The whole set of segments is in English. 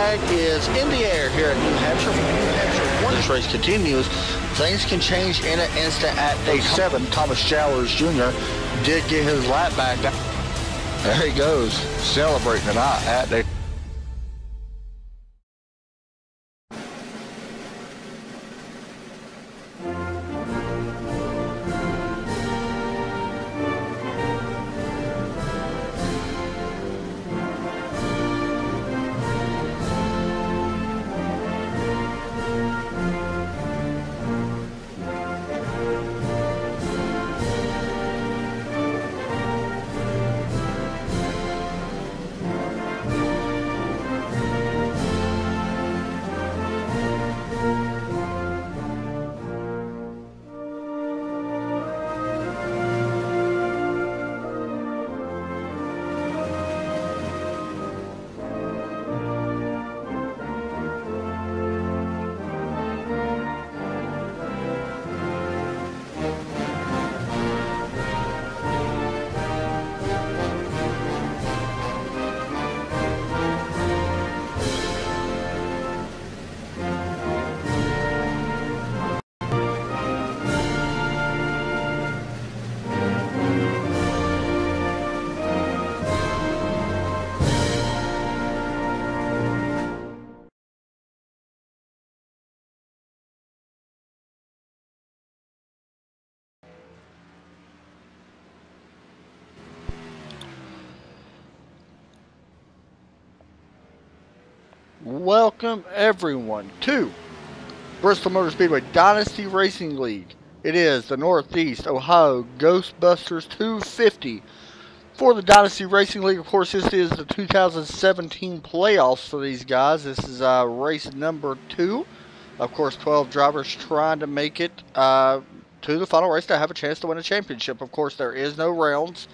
flag is in the air here at New Hampshire. Once this race continues, things can change in an instant at day 7. Thomas Jowers Jr. did get his lap back. There he goes, celebrating tonight at day. Welcome everyone to Bristol Motor Speedway Dynasty Racing League. It is the Northeast Ohio Ghostbusters 250 for the Dynasty Racing League. Of course, this is the 2017 playoffs for these guys. This is race number 2. Of course, 12 drivers trying to make it to the final race to have a chance to win a championship. Of course, there is no rounds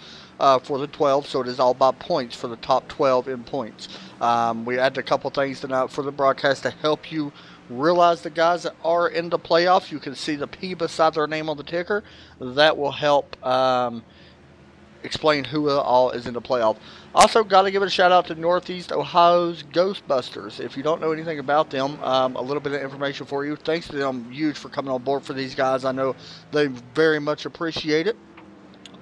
for the 12, so it is all by points for the top 12 in points. We added a couple things tonight for the broadcast to help you realize the guys that are in the playoffs. You can see the P beside their name on the ticker. That will help explain who all is in the playoff. Also, got to give a shout out to Northeast Ohio's Ghostbusters. If you don't know anything about them, a little bit of information for you. Thanks to them huge for coming on board for these guys. I know they very much appreciate it.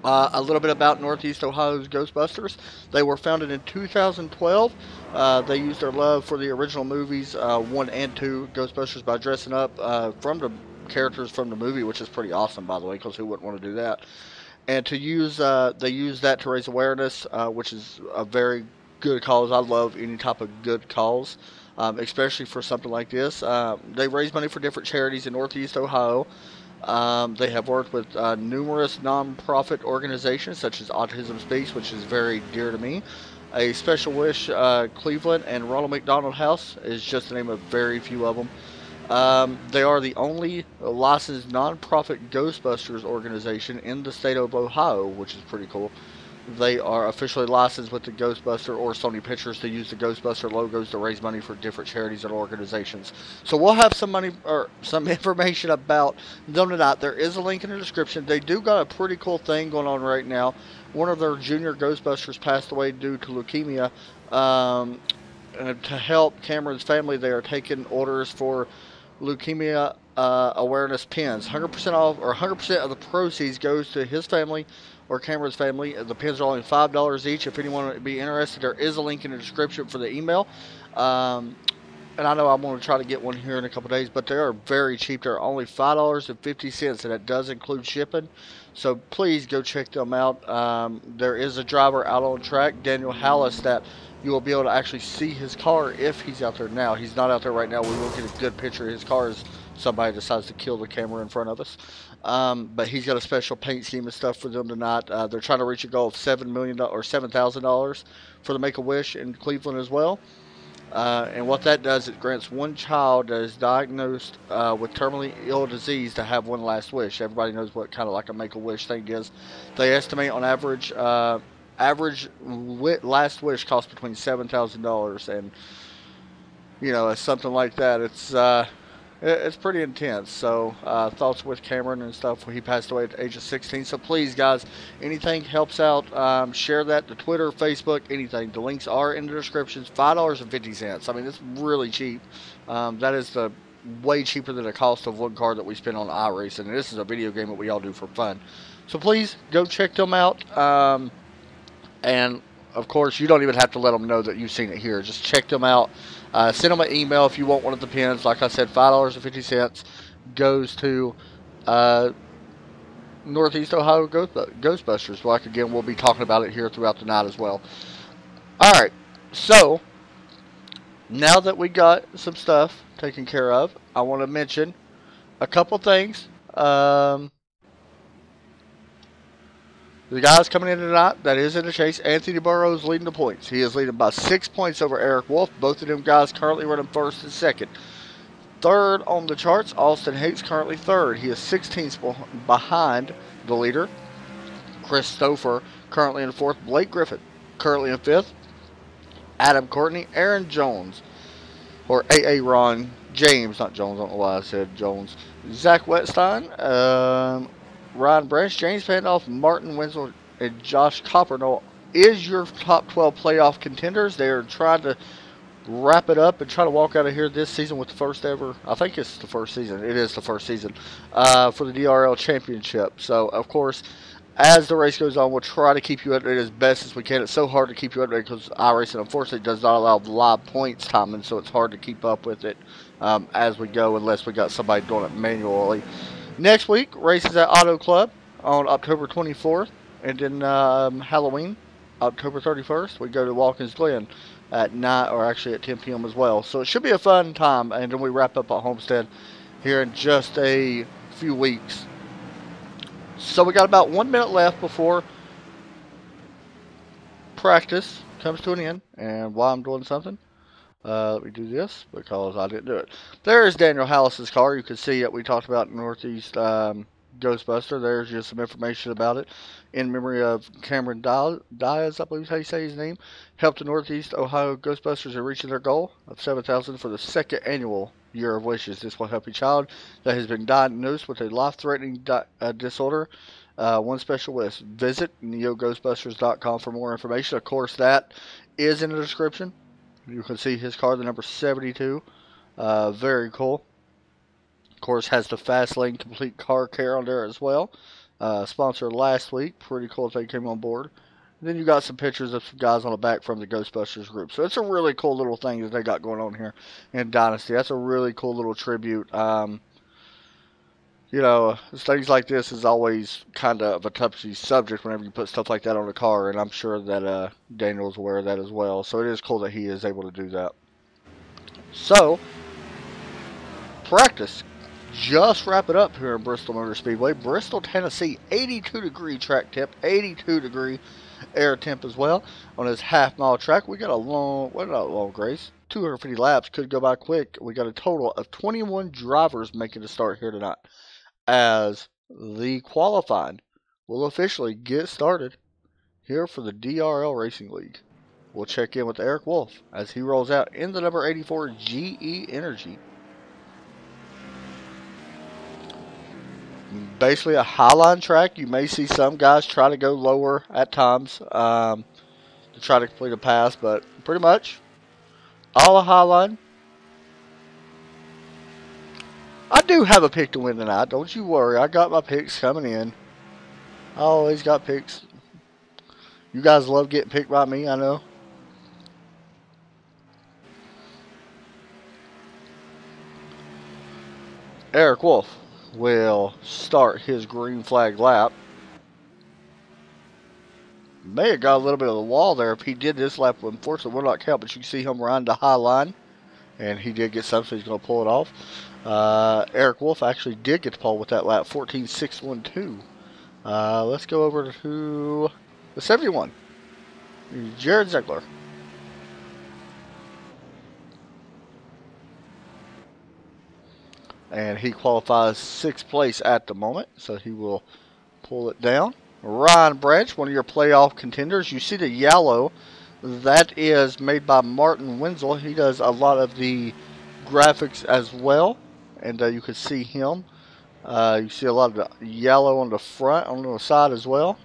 A little bit about Northeast Ohio's Ghostbusters. They were founded in 2012. They used their love for the original movies 1 and 2 Ghostbusters by dressing up from the characters from the movie, which is pretty awesome, by the way, because who wouldn't want to do that? And to use, they use that to raise awareness, which is a very good cause. I love any type of good cause, especially for something like this. They raise money for different charities in Northeast Ohio. They have worked with numerous non-profit organizations such as Autism Speaks, which is very dear to me. A Special Wish Cleveland and Ronald McDonald House is just the name of very few of them. They are the only licensed non-profit Ghostbusters organization in the state of Ohio, which is pretty cool. They are officially licensed with the Ghostbuster or Sony Pictures to use the Ghostbuster logos to raise money for different charities and organizations. So we'll have some money or some information about them tonight. There is a link in the description. They do got a pretty cool thing going on right now. One of their junior Ghostbusters passed away due to leukemia. To help Cameron's family, they are taking orders for leukemia awareness pins. 100% off, or 100% of the proceeds goes to his family or Cameron's family. The pins are only $5 each. If anyone would be interested, there is a link in the description for the email. And I know I'm going to try to get one here in a couple days, but they are very cheap. They're only $5.50, and that does include shipping. So please go check them out. There is a driver out on track, Daniel Hallis, that you will be able to actually see his car if he's out there now. He's not out there right now. We will get a good picture of his car as somebody decides to kill the camera in front of us. But he's got a special paint scheme and stuff for them tonight. They're trying to reach a goal of $7 million or $7,000 for the Make-A-Wish in Cleveland as well. And what that does, it grants one child that is diagnosed with terminally ill disease to have one last wish. Everybody knows what kind of like a Make-A-Wish thing is. They estimate on average, last wish costs between $7,000, and you know, it's something like that. It's It's pretty intense. So thoughts with Cameron and stuff. He passed away at the age of 16. So please, guys, anything helps out. Share that to Twitter, Facebook, anything. The links are in the descriptions. $5.50. I mean, it's really cheap. That is the way cheaper than the cost of one card that we spend on iRacing. And this is a video game that we all do for fun. So please go check them out. And of course, you don't even have to let them know that you've seen it here. Just check them out. Send them an email if you want one of the pins. Like I said, $5.50 goes to Northeast Ohio Ghostbusters. Like, again, we'll be talking about it here throughout the night as well. All right. So, now that we got some stuff taken care of, I want to mention a couple things. The guys coming in tonight, that is in the chase. Anthony Burrows leading the points. He is leading by 6 points over Eric Wolf. Both of them guys currently running first and second. Third on the charts, Austin Hates currently third. He is 16 behind the leader. Christopher currently in fourth. Blake Griffin currently in fifth. Adam Courtney, Aaron Jones, or A.A. Ron James, not Jones, I don't know why I said Jones. Zach Wetstein, Ryan Branch, James Pandolf, Martin Wenzel, and Josh Coppernoll is your top 12 playoff contenders. They are trying to wrap it up and try to walk out of here this season with the first ever, I think it's the first season, it is the first season, for the DRL Championship. So, of course, as the race goes on, we'll try to keep you updated as best as we can. It's so hard to keep you updated because iRacing, unfortunately, does not allow live points timing, so it's hard to keep up with it as we go unless we got somebody doing it manually. Next week, races at Auto Club on October 24th, and then Halloween, October 31st, we go to Watkins Glen at 9, or actually at 10 p.m. as well. So it should be a fun time, and then we wrap up at Homestead here in just a few weeks. So we got about 1 minute left before practice comes to an end, and while I'm doing something, let me do this because I didn't do it. There's Daniel Hallis's car. You can see it. We talked about Northeast Ghostbuster. There's just some information about it. In memory of Cameron Diaz, I believe is how you say his name. Helped the Northeast Ohio Ghostbusters in reaching their goal of $7,000 for the second annual Year of Wishes. This will help a child that has been diagnosed with a life-threatening disorder. One special wish. Visit neoghostbusters.com for more information. Of course, that is in the description. You can see his car, the number 72. Very cool. Of course, has the Fast Lane Complete Car Care on there as well. Sponsored last week. Pretty cool if they came on board. And then you got some pictures of some guys on the back from the Ghostbusters group. So it's a really cool little thing that they got going on here in Dynasty. That's a really cool little tribute. You know, things like this is always kind of a touchy subject whenever you put stuff like that on a car, and I'm sure that Daniel's aware of that as well. So it is cool that he is able to do that. So, practice. Just wrap it up here in Bristol Motor Speedway. Bristol, Tennessee, 82-degree track temp, 82-degree air temp as well. On this half-mile track, we got a long, well, not a long race. 250 laps, could go by quick. We got a total of 21 drivers making a start here tonight, as the qualifying will officially get started here for the DRL Racing League. We'll check in with Eric Wolf as he rolls out in the number 84 GE Energy. Basically a highline track. You may see some guys try to go lower at times to try to complete a pass, but pretty much all a highline. I do have a pick to win tonight. Don't you worry. I got my picks coming in. I always got picks. You guys love getting picked by me, I know. Eric Wolf will start his green flag lap. May have got a little bit of the wall there if he did this lap. Unfortunately, will not count, but you can see him run the high line. And he did get some, so he's going to pull it off. Eric Wolf actually did get the pole with that lap, 14.612. Let's go over to the 71. Jared Zegler. And he qualifies 6th place at the moment, so he will pull it down. Ryan Branch, one of your playoff contenders. You see the yellow. That is made by Martin Wenzel. He does a lot of the graphics as well. and you can see him. You see a lot of the yellow on the front, on the side as well,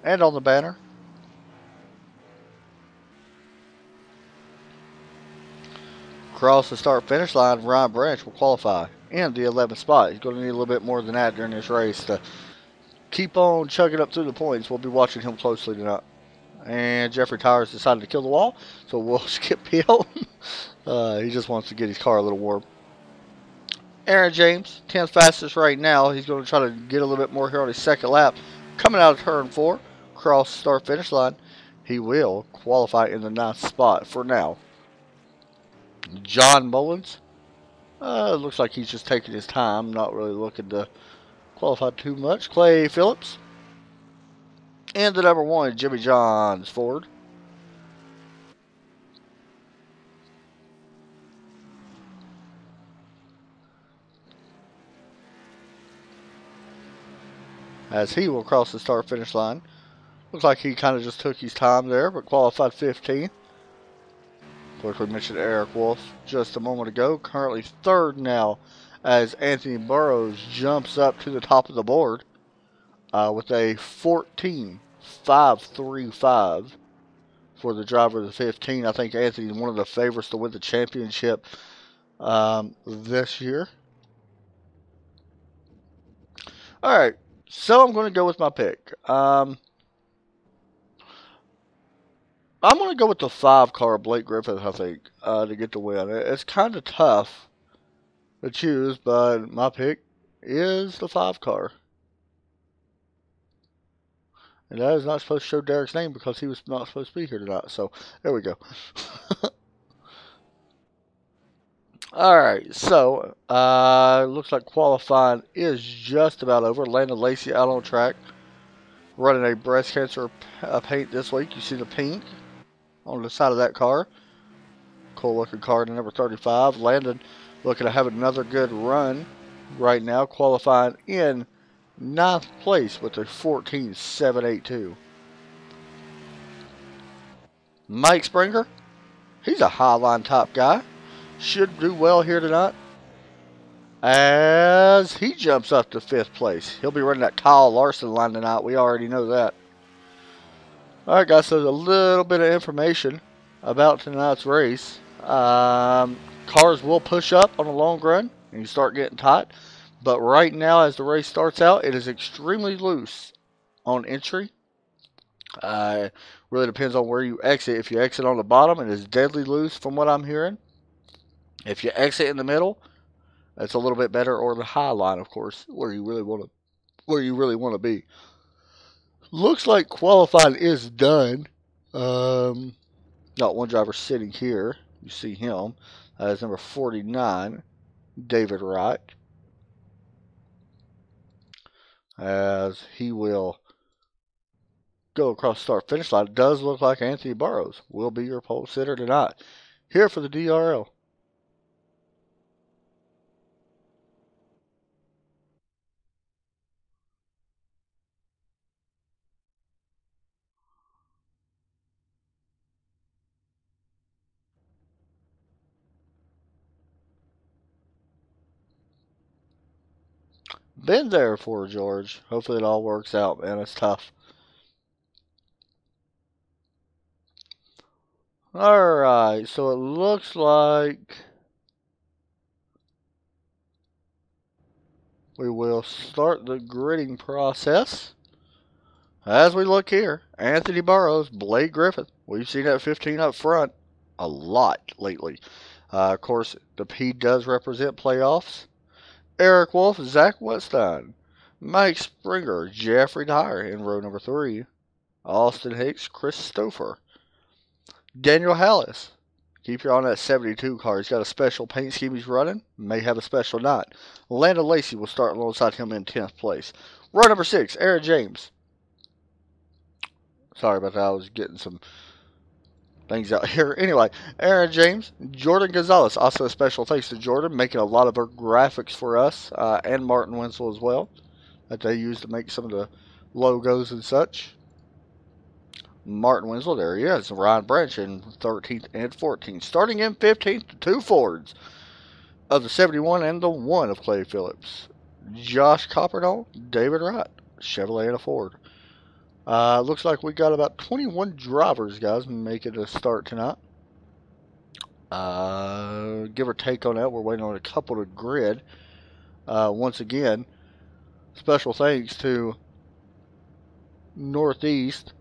and on the banner. Across the start-finish line, Ryan Branch will qualify in the 11th spot. He's going to need a little bit more than that during this race to keep on chugging up through the points. We'll be watching him closely tonight. And Jeffrey Tires decided to kill the wall, so we'll skip him. He just wants to get his car a little warm. Aaron James, 10th fastest right now. He's going to try to get a little bit more here on his second lap. Coming out of turn 4, cross start-finish line. He will qualify in the 9th spot for now. John Mullins. Looks like he's just taking his time, not really looking to qualify too much. Clay Phillips. And the number 1, Jimmy Johns Ford. As he will cross the start-finish line. Looks like he kind of just took his time there, but qualified 15th. Of course, we mentioned Eric Wolf just a moment ago. Currently 3rd now as Anthony Burrows jumps up to the top of the board with a 14.535 for the driver of the 15. I think Anthony is one of the favorites to win the championship this year. All right, so I'm going to go with my pick. I'm going to go with the 5 car, Blake Griffith, I think, to get the win. It's kind of tough to choose, but my pick is the 5 car. And that is not supposed to show Derek's name because he was not supposed to be here tonight. So, there we go. Alright, so, looks like qualifying is just about over. Landon Lacey out on track, running a breast cancer paint this week. You see the pink on the side of that car. Cool looking car to number 35. Landon looking to have another good run right now, qualifying in 9th place with a 14.782. Mike Springer, he's a highline top guy. Should do well here tonight as he jumps up to 5th place. He'll be running that Kyle Larson line tonight. We already know that. Alright guys, so a little bit of information about tonight's race. Cars will push up on the long run and you start getting tight. But right now as the race starts out, it is extremely loose on entry. Really depends on where you exit. If you exit on the bottom, it is deadly loose from what I'm hearing. If you exit in the middle, that's a little bit better, or the high line, of course, where you really want to be. Looks like qualifying is done. Got one driver sitting here. You see him. That is number 49, David Wright. As he will go across the start-finish line. It does look like Anthony Burrows will be your pole sitter tonight here for the DRL. Been there for George. Hopefully it all works out, man. It's tough. Alright, so it looks like we will start the gridding process. As we look here, Anthony Burrows, Blake Griffith. We've seen that 15 up front a lot lately. Of course, the P does represent playoffs. Eric Wolf, Zach Wetstein, Mike Springer, Jeffrey Dyer in row number 3. Austin Hicks, Chris Stouffer. Daniel Hallis. Keep your eye on that 72 car. He's got a special paint scheme he's running. May have a special night. Landon Lacey will start alongside him in 10th place. Row number 6, Aaron James. Sorry about that. I was getting some things out here. Anyway, Aaron James, Jordan Gonzalez. Also a special thanks to Jordan, making a lot of our graphics for us, and Martin Wenzel as well, that they use to make some of the logos and such. Martin Wenzel, there he is. Ryan Branch in 13th and 14th. Starting in 15th, 2 Fords. of the 71 and the 1 of Clay Phillips. Josh Copperdall, David Wright, Chevrolet and a Ford. Looks like we got about 21 drivers, guys, making a start tonight. Give or take on that, we're waiting on a couple to grid. Once again, special thanks to Northeast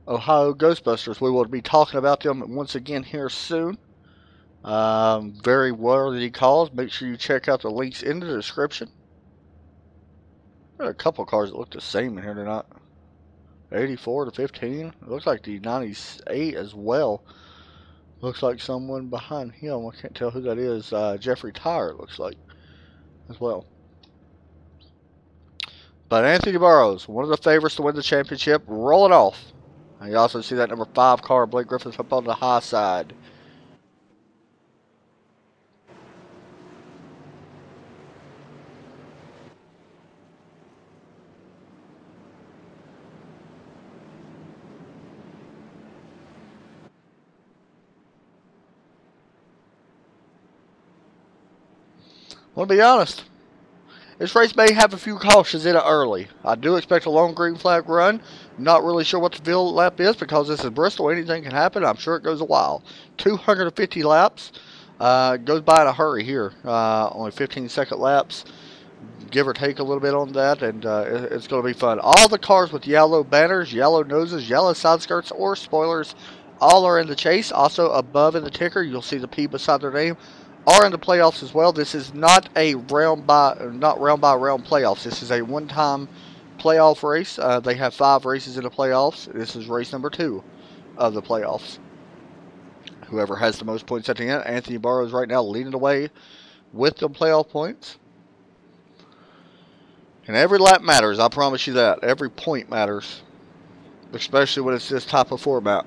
Ohio Ghostbusters. We will be talking about them once again here soon. Very worthy calls. Make sure you check out the links in the description. There are a couple cars that look the same in here tonight. 84 to 15. It looks like the 98 as well. Looks like someone behind him. I can't tell who that is. Jeffrey Tyre, it looks like, as well. But Anthony Burrows, one of the favorites to win the championship, rolling off. And you also see that number 5 car, Blake Griffith, up on the high side. I want to be honest. This race may have a few cautions in it early. I do expect a long green flag run. Not really sure what the field lap is because this is Bristol. Anything can happen. I'm sure it goes a while. 250 laps. Goes by in a hurry here. Only 15-second laps. Give or take a little bit on that. And it's going to be fun. All the cars with yellow banners, yellow noses, yellow side skirts, or spoilers, all are in the chase. Also above in the ticker, you'll see the P beside their name. Are in the playoffs as well. This is not a round by round playoffs. This is a one-time playoff race. They have 5 races in the playoffs. This is race number 2 of the playoffs. Whoever has the most points at the end. Anthony Burrows right now leading the way with the playoff points. And every lap matters. I promise you that. Every point matters, especially when it's this type of format.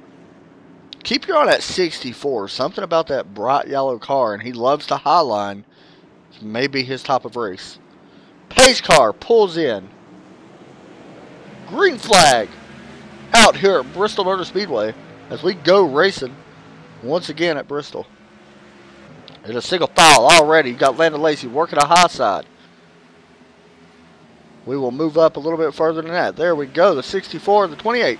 Keep your eye on that 64. Something about that bright yellow car, and he loves the high line. Maybe his type of race. Pace car pulls in. Green flag out here at Bristol Motor Speedway as we go racing once again at Bristol. In a single file already. You got Landon Lacey working a high side. We will move up a little bit further than that. There we go. The 64 and the 28.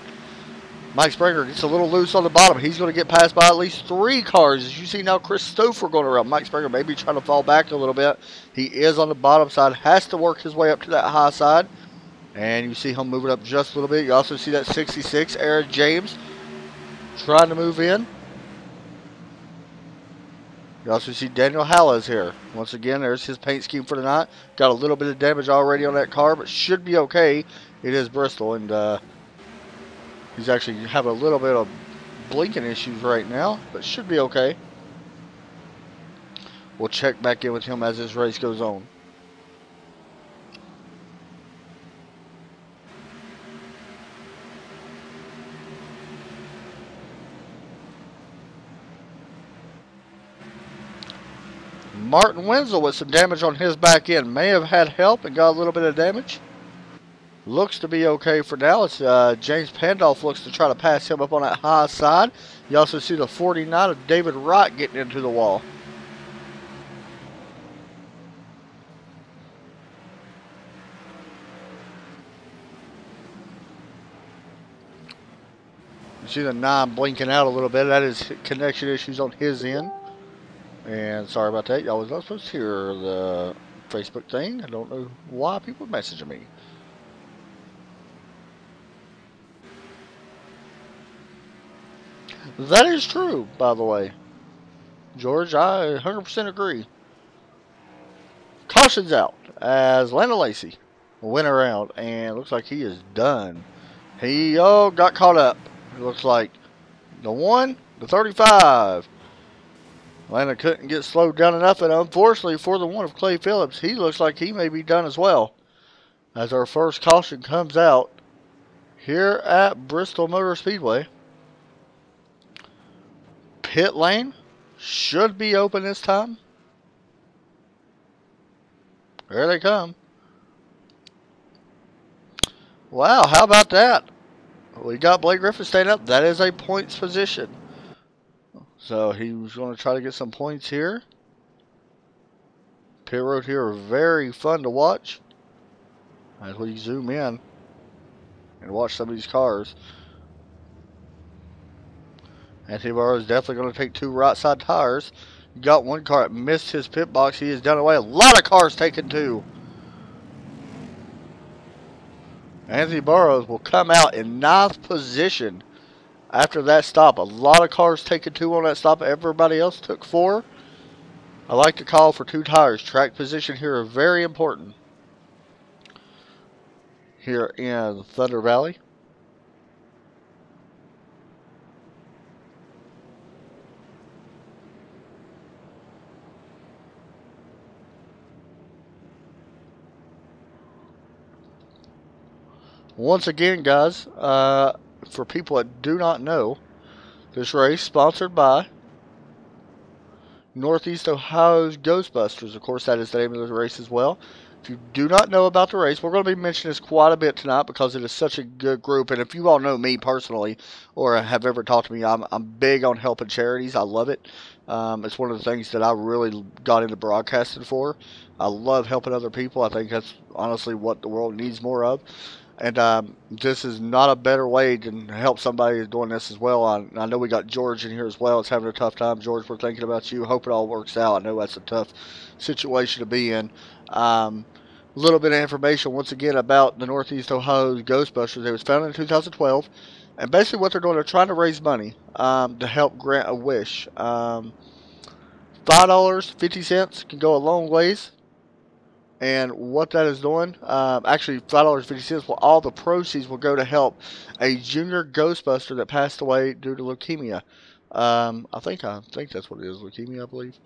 Mike Springer gets a little loose on the bottom. He's going to get passed by at least 3 cars. As you see now, Chris Stouffer going around. Mike Springer maybe trying to fall back a little bit. He is on the bottom side. Has to work his way up to that high side. And you see him moving up just a little bit. You also see that 66, Eric James, trying to move in. You also see Daniel Hallows here. Once again, there's his paint scheme for tonight. Got a little bit of damage already on that car, but should be okay. It is Bristol, and he's actually having a little bit of blinking issues right now, but should be okay. We'll check back in with him as this race goes on. Martin Wenzel with some damage on his back end. May have had help and got a little bit of damage. Looks to be okay for now. It's James Pandolf looks to try to pass him up on that high side. You also see the 49 of David Wright getting into the wall. You see the 9 blinking out a little bit. That is connection issues on his end. And sorry about that. Y'all was not supposed to hear the Facebook thing. I don't know why people are messaging me. That is true, by the way. George, I 100% agree. Caution's out as Landon Lacey went around and looks like he is done. He got caught up. It looks like the 1, the 35. Landon couldn't get slowed down enough, and unfortunately for the 1 of Clay Phillips, he looks like he may be done as well. As our first caution comes out here at Bristol Motor Speedway. Pit lane should be open this time. There they come. Wow, how about that? We got Blake Griffith staying up. That is a points position. So he was going to try to get some points here. Pit road here are very fun to watch as we zoom in and watch some of these cars. Anthony Barrow is definitely going to take 2 right side tires. You got one car that missed his pit box. He is down the way. A lot of cars taking 2. Anthony Burroughs will come out in 9th position after that stop. A lot of cars taking 2 on that stop. Everybody else took 4. I like to call for 2 tires. Track position here are very important here in Thunder Valley. Once again, guys, for people that do not know, this race sponsored by Northeast Ohio's Ghostbusters. Of course, that is the name of the race as well. If you do not know about the race, we're going to be mentioning this quite a bit tonight because it is such a good group. And if you all know me personally or have ever talked to me, I'm big on helping charities. I love it. It's one of the things that I really got into broadcasting for. I love helping other people. I think that's honestly what the world needs more of. And this is not a better way to help somebody who's doing this as well. I know we got George in here as well. It's having a tough time. George, we're thinking about you. Hope it all works out. I know that's a tough situation to be in. A little bit of information, once again, about the Northeast Ohio Ghostbusters. It was founded in 2012. And basically what they're doing, they're trying to raise money to help grant a wish. $5.50 can go a long ways. And what that is doing, actually $5.50, well, all the proceeds will go to help a junior Ghostbuster that passed away due to leukemia. I think that's what it is, leukemia, I believe.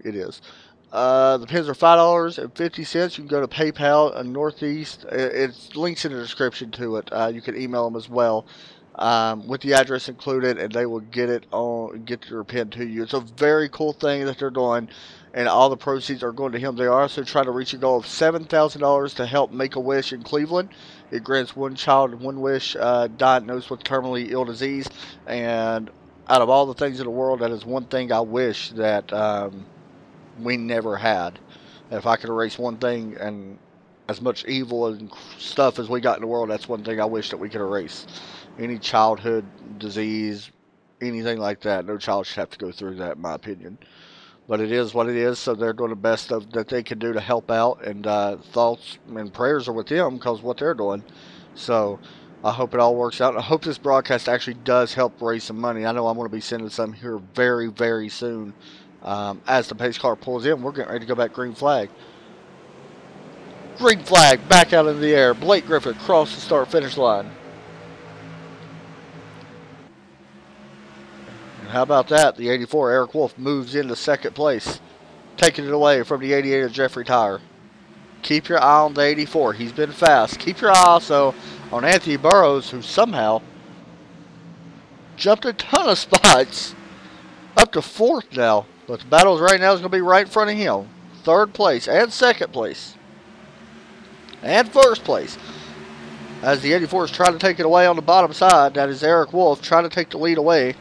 It is. The pins are $5.50. You can go to PayPal and Northeast. It's links in the description to it. You can email them as well. With the address included, and they will get your pin to you. It's a very cool thing that they're doing, and all the proceeds are going to him. They are also trying to reach a goal of $7,000 to help Make-A-Wish in Cleveland. It grants one child one wish diagnosed with terminally ill disease, and out of all the things in the world, that is one thing I wish that we never had. If I could erase one thing, and as much evil and stuff as we got in the world, that's one thing I wish that we could erase. Any childhood disease, anything like that, no child should have to go through that, in my opinion. But it is what it is, so they're doing the best that they can do to help out, and thoughts and prayers are with them because what they're doing. So I hope it all works out, and I hope this broadcast actually does help raise some money. I know I'm going to be sending some here very, very soon. As the pace car pulls in, we're getting ready to go back green flag. Green flag back out in the air. Blake Griffin crossed the start-finish line. And how about that? The 84, Eric Wolf, moves into 2nd place, taking it away from the 88 of Jeffrey Tyer. Keep your eye on the 84. He's been fast. Keep your eye also on Anthony Burroughs, who somehow jumped a ton of spots up to 4th now. But the battles right now is going to be right in front of him. 3rd place and 2nd place. And 1st place. As the 84 is trying to take it away on the bottom side, that is Eric Wolf trying to take the lead away.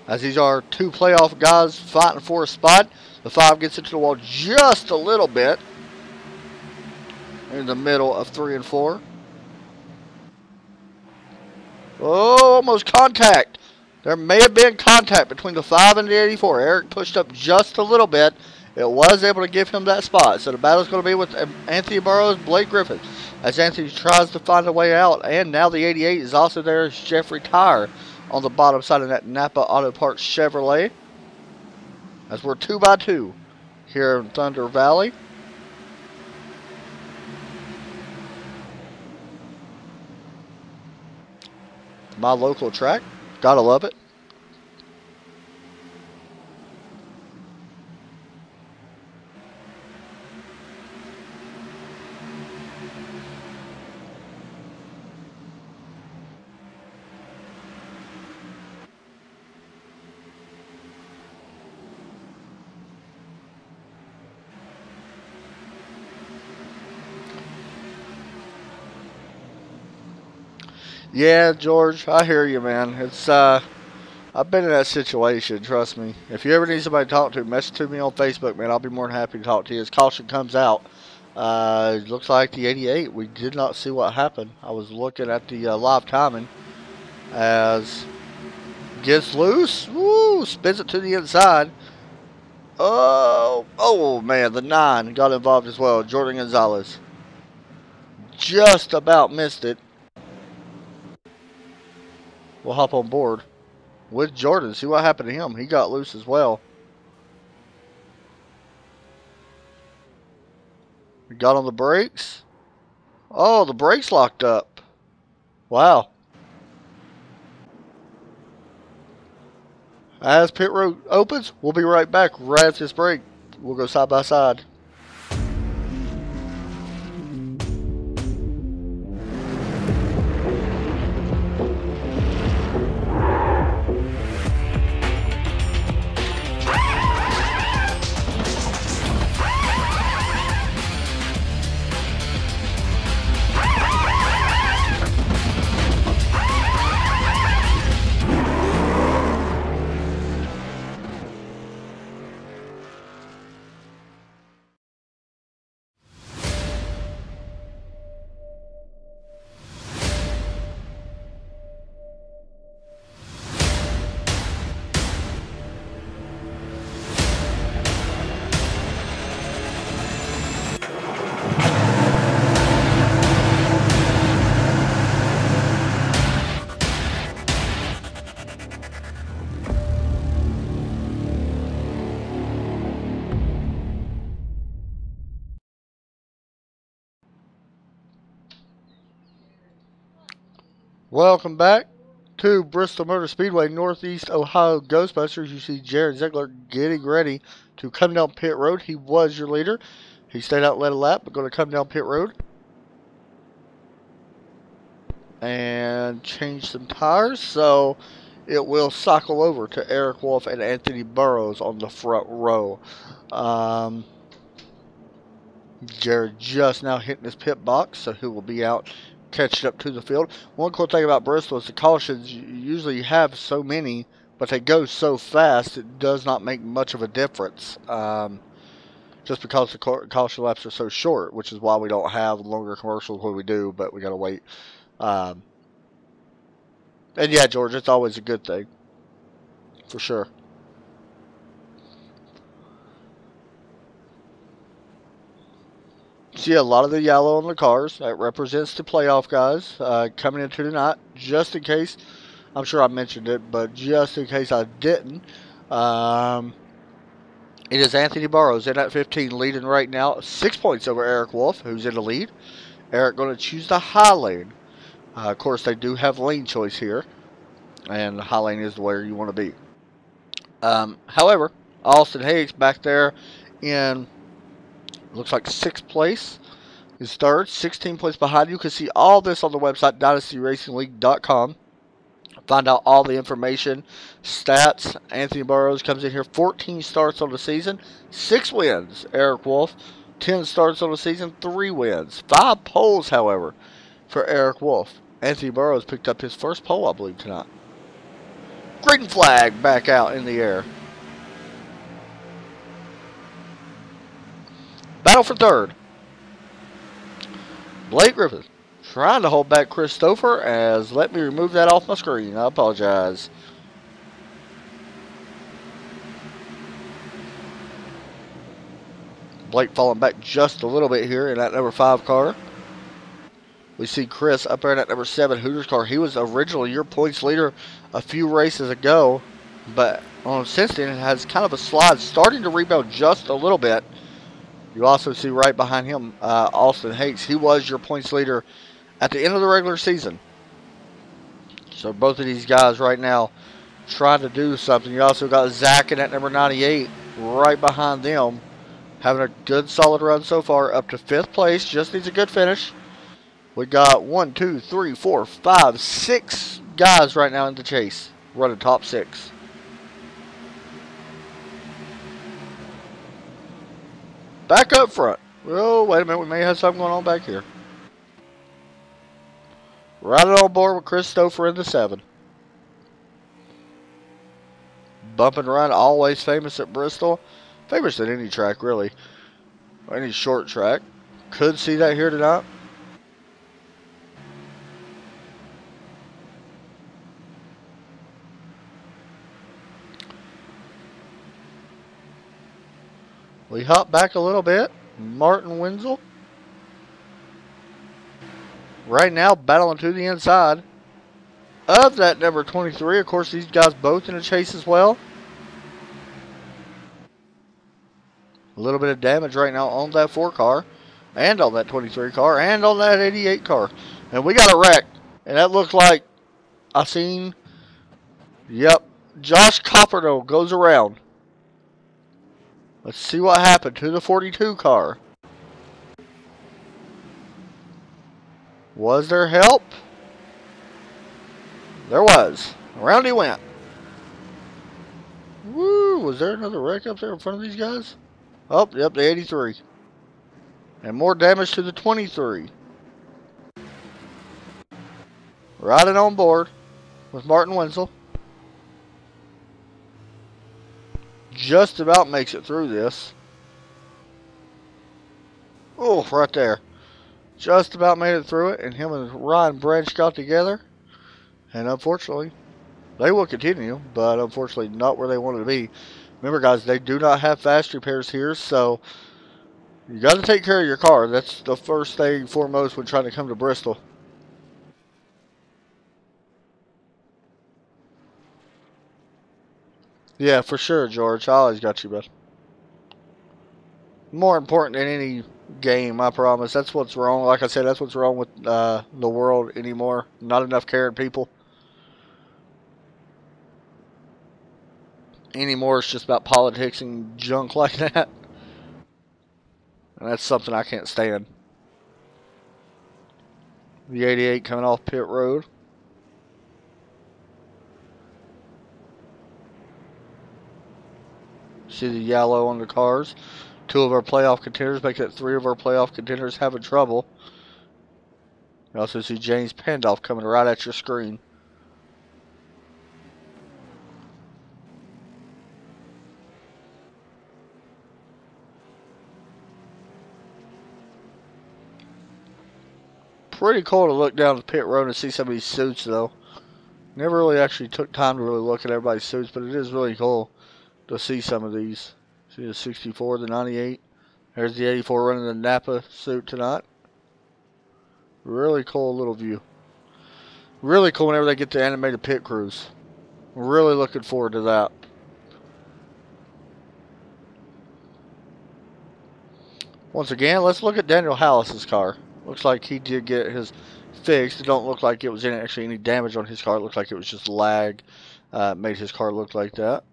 As these are 2 playoff guys fighting for a spot. The 5 gets into the wall just a little bit. In the middle of 3 and 4. Oh, almost contact. There may have been contact between the 5 and the 84. Eric pushed up just a little bit. It was able to give him that spot. So the battle's going to be with Anthony Burroughs, Blake Griffin. As Anthony tries to find a way out. And now the 88 is also there as Jeffrey Tyer on the bottom side of that Napa Auto Parts Chevrolet. As we're 2 by 2 here in Thunder Valley. My local track. Gotta love it. Yeah, George, I hear you, man. It's I've been in that situation, trust me. If you ever need somebody to talk to, message to me on Facebook, man. I'll be more than happy to talk to you. As caution comes out, it looks like the 88. We did not see what happened. I was looking at the live timing as gets loose. Woo! Spins it to the inside. Oh man, the 9 got involved as well. Jordan Gonzalez just about missed it. We'll hop on board with Jordan. See what happened to him. He got loose as well. We got on the brakes. Oh, the brakes locked up. Wow. As pit road opens, we'll be right back right after this break. We'll go side by side. Welcome back to Bristol Motor Speedway, Northeast Ohio Ghostbusters. You see Jared Ziegler getting ready to come down pit road. He was your leader. He stayed out, led a lap, but going to come down pit road and change some tires. So it will cycle over to Eric Wolf and Anthony Burrows on the front row. Jared just now hitting his pit box, so he will be out catching up to the field. One cool thing about Bristol is the cautions. You usually have so many, but they go so fast it does not make much of a difference. Just because the caution laps are so short, which is why we don't have longer commercials when we do, but we gotta wait. And yeah, George, it's always a good thing, for sure. See a lot of the yellow on the cars. That represents the playoff guys coming into tonight. Just in case, I'm sure I mentioned it, but just in case I didn't, it is Anthony Burrows in at 15, leading right now. 6 points over Eric Wolf, who's in the lead. Eric going to choose the high lane. Of course, they do have lane choice here, and the high lane is where you want to be. However, Austin Hayes back there in, looks like 6th place, is 3rd, 16 points behind. You can see all this on the website, dynastyracingleague.com. Find out all the information, stats. Anthony Burrows comes in here, 14 starts on the season, 6 wins. Eric Wolf, 10 starts on the season, 3 wins. 5 poles, however, for Eric Wolf. Anthony Burrows picked up his first pole, I believe, tonight. Green flag back out in the air. Battle for 3rd. Blake Griffin trying to hold back Christopher, as let me remove that off my screen. I apologize. Blake falling back just a little bit here in that number 5 car. We see Chris up there in that number 7 Hooters car. He was originally your points leader a few races ago, but since then it has kind of a slide, starting to rebound just a little bit. You also see right behind him, Austin Hayes. He was your points leader at the end of the regular season. So both of these guys right now trying to do something. You also got Zach in at number 98 right behind them. Having a good solid run so far, up to 5th place. Just needs a good finish. We got 1, 2, 3, 4, 5, 6 guys right now in the chase, running top 6. Back up front. Oh, wait a minute. We may have something going on back here. Riding on board with Chris Stouffer in the 7. Bump and run, always famous at Bristol. Famous at any track, really. Any short track. Could see that here tonight. We hop back a little bit. Martin Wenzel. Right now, battling to the inside of that number 23. Of course, these guys both in a chase as well. A little bit of damage right now on that 4 car, and on that 23 car, and on that 88 car. And we got a wreck. And that looked like I seen, yep, Josh Copperdo goes around. Let's see what happened to the 42 car. Was there help? There was. Around he went. Woo! Was there another wreck up there in front of these guys? Oh, yep, the 83. And more damage to the 23. Riding on board with Martin Wenzel. Just about makes it through this. Oh, right there. Just about made it through it, and him and Ryan Branch got together. And unfortunately, they will continue, but unfortunately not where they wanted to be. Remember, guys, they do not have fast repairs here, so you got to take care of your car. That's the first thing and foremost when trying to come to Bristol. Yeah, for sure, George. I always got you, bud. More important than any game, I promise. That's what's wrong. Like I said, that's what's wrong with the world anymore. Not enough caring people. Anymore, it's just about politics and junk like that. And that's something I can't stand. The 88 coming off pit road. See the yellow on the cars. 2 of our playoff contenders, making it 3 of our playoff contenders having trouble. You also see James Pandolf coming right at your screen. Pretty cool to look down the pit road and see some of these suits, though. Never really actually took time to really look at everybody's suits, but it is really cool to see some of these. See the 64, the 98. There's the 84 running the Napa suit tonight. Really cool little view. Really cool whenever they get the animated pit crews. Really looking forward to that. Once again, let's look at Daniel Hallis's car. Looks like he did get his fixed. It don't look like it was actually any damage on his car. It looked like it was just lag. Made his car look like that.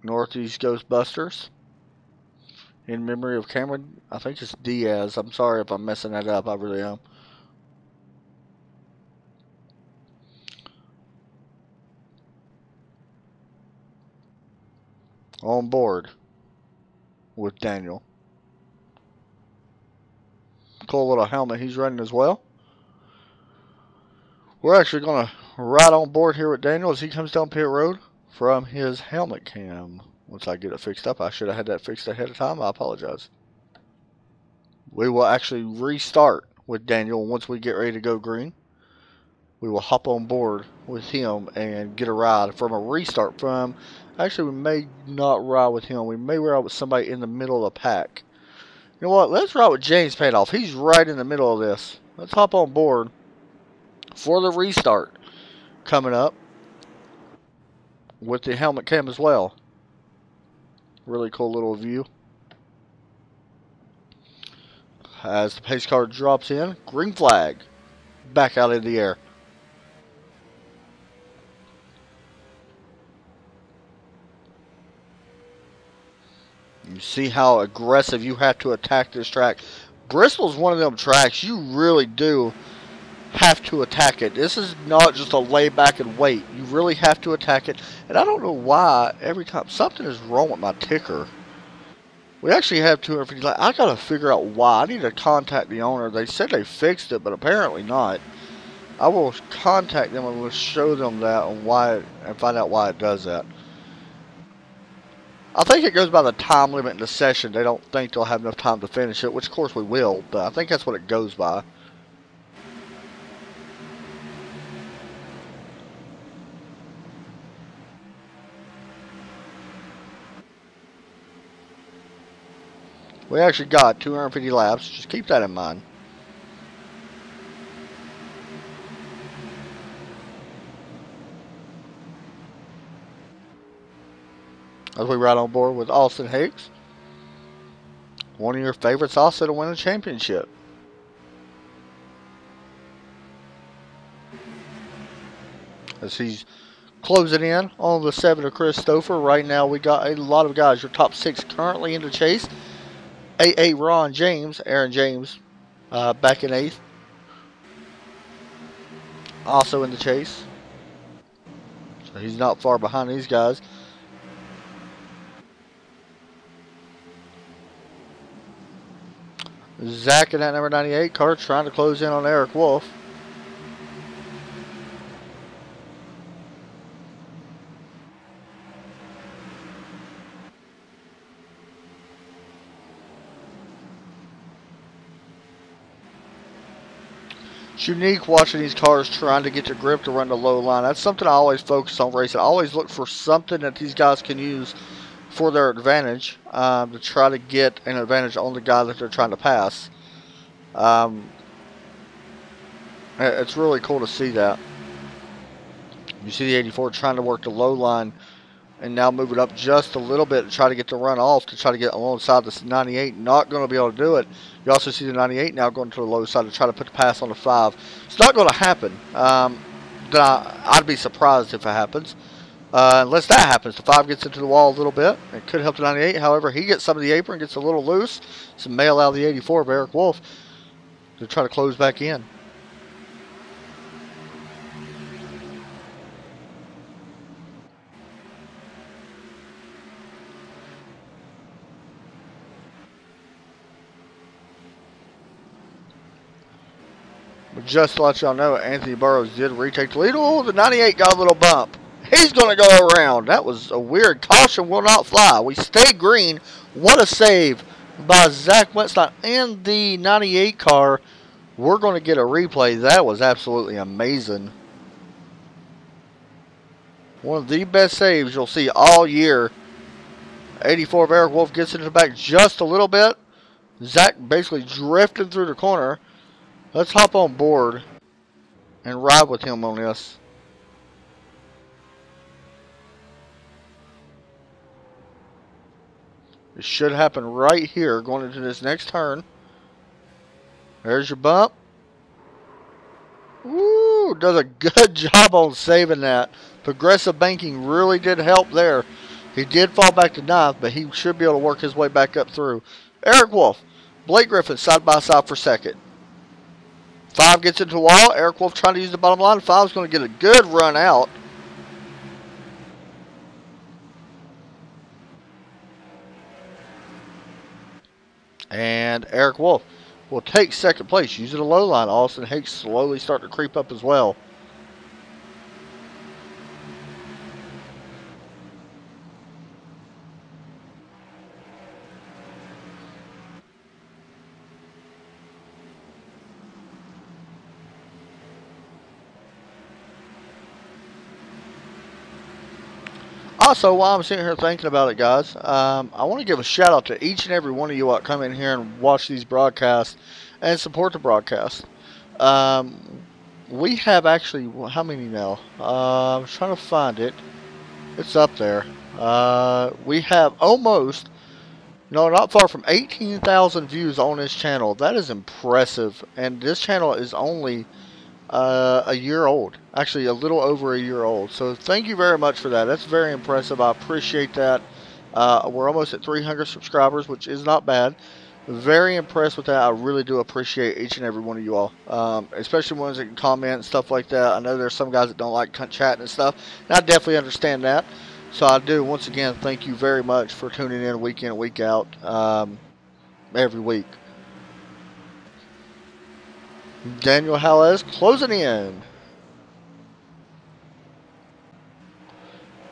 Northeast Ghostbusters. In memory of Cameron, I think it's Diaz. I'm sorry if I'm messing that up. I really am. On board with Daniel. Cool little helmet he's running as well. We're actually going to ride on board here with Daniel as he comes down pit road from his helmet cam. Once I get it fixed up, I should have had that fixed ahead of time. I apologize. We will actually restart with Daniel once we get ready to go green. We will hop on board with him and get a ride from a restart from... Actually, we may not ride with him. We may ride with somebody in the middle of the pack. You know what? Let's ride with James Panoff. He's right in the middle of this. Let's hop on board for the restart coming up with the helmet cam as well. Really cool little view. As the pace car drops in, green flag back out in the air. You see how aggressive you have to attack this track. Bristol's one of them tracks you really do have to attack it. This is not just a lay back and wait. You really have to attack it. And I don't know why every time something is wrong with my ticker. We actually have 250. I gotta figure out why. I need to contact the owner. They said they fixed it, but apparently not. I will contact them and we'll show them that and why and find out why it does that. I think it goes by the time limit in the session. They don't think they'll have enough time to finish it, which of course we will, but I think that's what it goes by. We actually got 250 laps. Just keep that in mind. As we ride on board with Austin Hicks. One of your favorites also to win a championship. As he's closing in on the 7 of Chris Stouffer. Right now we got a lot of guys. Your top 6 currently in the chase. 8 Ron James, Aaron James, back in 8th. Also in the chase. So he's not far behind these guys. Zach in that number 98 car trying to close in on Eric Wolf. It's unique watching these cars trying to get to grip to run the low line. That's something I always focus on racing. I always look for something that these guys can use for their advantage to try to get an advantage on the guy that they're trying to pass. It's really cool to see that. You see the 84 trying to work the low line and now move it up just a little bit to try to get the run off to try to get alongside this 98. Not going to be able to do it. You also see the 98 now going to the low side to try to put the pass on the 5. It's not going to happen. I'd be surprised if it happens. Unless that happens. The 5 gets into the wall a little bit. It could help the 98. However, he gets some of the apron, gets a little loose. Some mail out of the 84 of Eric Wolf to try to close back in. But just to let y'all know, Anthony Burrows did retake the lead. Oh, the 98 got a little bump. He's going to go around. That was a weird caution. Will not fly. We stay green. What a save by Zach Wentstein and the 98 car. We're going to get a replay. That was absolutely amazing. One of the best saves you'll see all year. 84 of Eric Wolf gets into the back just a little bit. Zach basically drifting through the corner. Let's hop on board and ride with him on this. It should happen right here going into this next turn. There's your bump. Woo! Does a good job on saving that. Progressive banking really did help there. He did fall back to 9th, but he should be able to work his way back up through. Eric Wolf, Blake Griffin side by side for 2nd. 5 gets into the wall. Eric Wolf trying to use the bottom line. 5 is going to get a good run out. And Eric Wolf will take 2nd place using the low line. Austin Hicks slowly starting to creep up as well. Also, while I'm sitting here thinking about it, guys, I want to give a shout out to each and every one of you that come in here and watch these broadcasts and support the broadcast. We have actually, how many now? I'm trying to find it. It's up there. We have almost, no, not far from 18,000 views on this channel. That is impressive. And this channel is only a year old. Actually, a little over a year old. So thank you very much for that. That's very impressive. I appreciate that. We're almost at 300 subscribers, which is not bad. Very impressed with that. I really do appreciate each and every one of you all. Especially ones that can comment and stuff like that. I know there's some guys that don't like chatting and stuff. And I definitely understand that. So I do, once again, thank you very much for tuning in week in and week out every week. Daniel Halles closing in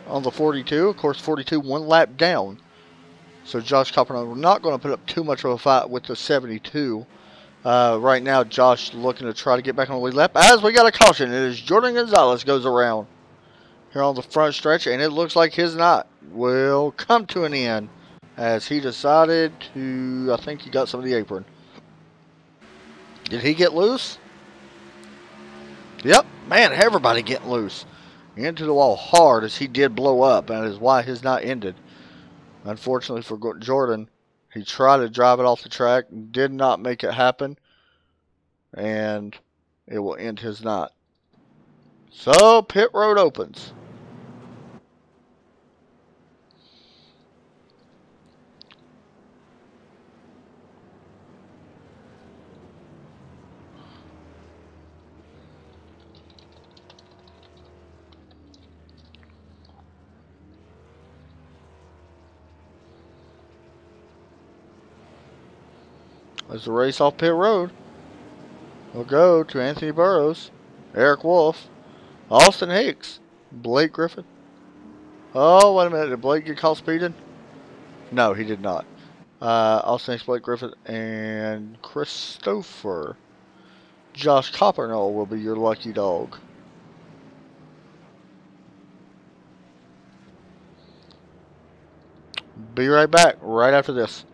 on the 42. Of course, 42 one lap down So Josh Coppernote not going to put up too much of a fight with the 72. Right now, Josh looking to try to get back on the lead lap. As we got a caution, it is Jordan Gonzalez goes around here on the front stretch, and it looks like his night will come to an end as he decided to, I think he got some of the apron. Did he get loose? Yep, man, everybody getting loose. Into the wall hard as he did blow up, and that is why his night ended. Unfortunately for Jordan, he tried to drive it off the track, did not make it happen, and it will end his night. So, pit road opens. As the race off pit road will go to Anthony Burrows, Eric Wolf, Austin Hicks, Blake Griffin. Oh, wait a minute. Did Blake get caught speeding? No, he did not. Austin Hicks, Blake Griffin, and Christopher. Josh Coppernote will be your lucky dog. Be right back right after this.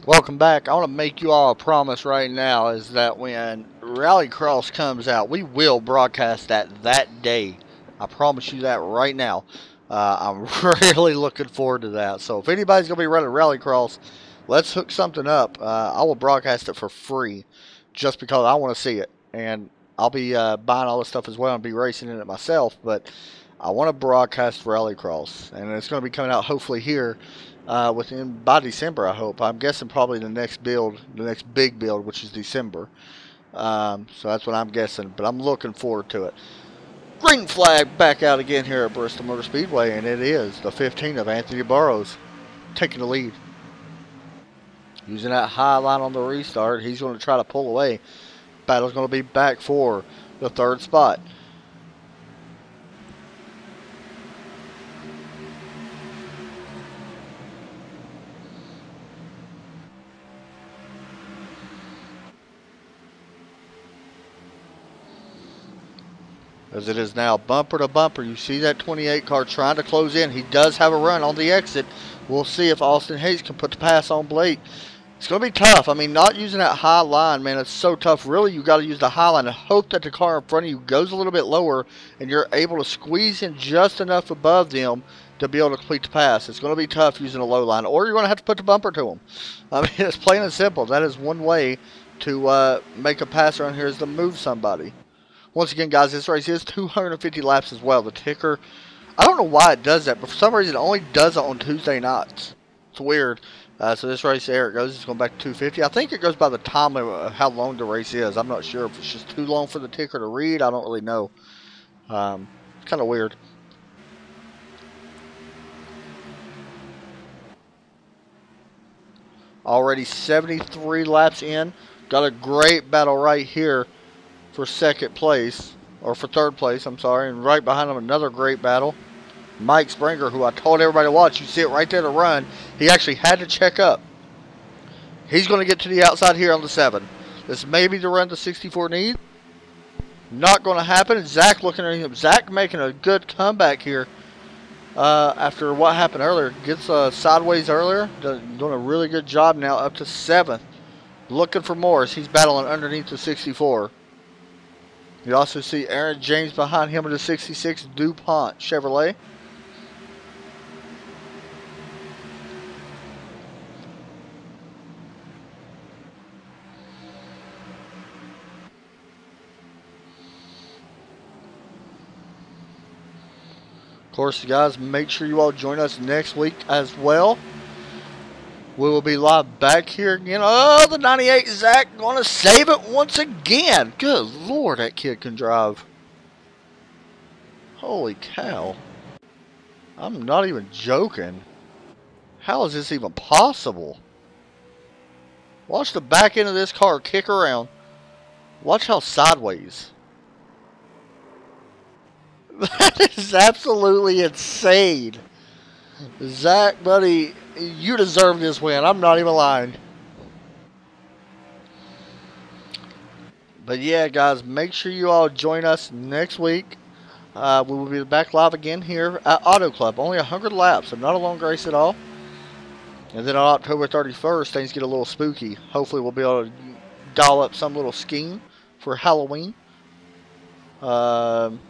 Welcome back. I want to make you all a promise right now is that when Rallycross comes out, we will broadcast that day. I promise you that right now. I'm really looking forward to that. So if anybody's going to be running Rallycross, let's hook something up. I will broadcast it for free just because I want to see it. And I'll be buying all this stuff as well and be racing in it myself. But I want to broadcast Rallycross. And it's going to be coming out hopefully here. By December, I hope. I'm guessing probably the next build, the next big build, which is December. So that's what I'm guessing, but I'm looking forward to it. Green flag back out again here at Bristol Motor Speedway, and it is the 15 of Anthony Burrows taking the lead. Using that high line on the restart, he's going to try to pull away. Battle's going to be back for the third spot. As it is now bumper to bumper. You see that 28 car trying to close in. He does have a run on the exit. We'll see if Austin Hayes can put the pass on Blake. It's going to be tough. I mean, not using that high line, man, it's so tough. Really, you got to use the high line and hope that the car in front of you goes a little bit lower and you're able to squeeze in just enough above them to be able to complete the pass. It's going to be tough using a low line, or you're going to have to put the bumper to them. I mean, it's plain and simple. That is one way to make a pass around here is to move somebody. Once again, guys, this race is 250 laps as well. The ticker, I don't know why it does that, but for some reason it only does it on Tuesday nights. It's weird. So this race, there it goes. It's going back to 250. I think it goes by the time of how long the race is. I'm not sure if it's just too long for the ticker to read. I don't really know. Kind of weird. Already 73 laps in. Got a great battle right here for second place. Or for third place, I'm sorry. And right behind him, another great battle. Mike Springer, who I told everybody to watch. You see it right there to run. He actually had to check up. He's going to get to the outside here on the 7. This may be the run the 64 need. Not going to happen. Zach looking at him. Zach making a good comeback here. After what happened earlier. Gets sideways earlier. Doing a really good job now. Up to 7th. Looking for more as he's battling underneath the 64. You also see Aaron James behind him in the 66 DuPont Chevrolet. Of course, guys, make sure you all join us next week as well. We will be live back here again. Oh, the 98 Zach going to save it once again. Good Lord, that kid can drive. Holy cow. I'm not even joking. How is this even possible? Watch the back end of this car kick around. Watch how sideways. That is absolutely insane. Zach, buddy, you deserve this win. I'm not even lying. But yeah, guys, make sure you all join us next week. We will be back live again here at Auto Club. Only 100 laps, so not a long race at all. And then on October 31st, things get a little spooky. Hopefully we'll be able to dial up some little scheme for Halloween.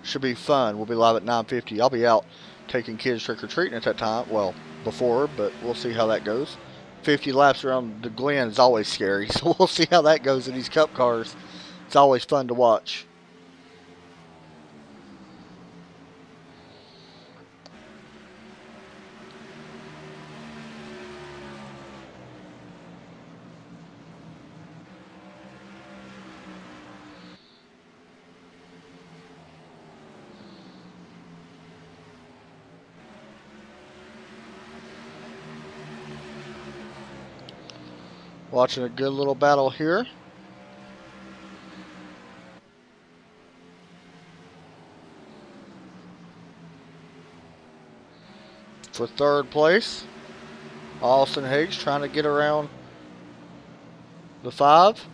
Should be fun. We'll be live at 9:50. I'll be out taking kids trick-or-treating at that time. Well, before, but we'll see how that goes. 50 laps around the Glen is always scary, so we'll see how that goes in these cup cars. It's always fun to watch. Watching a good little battle here. For third place, Austin Higgs trying to get around the 5.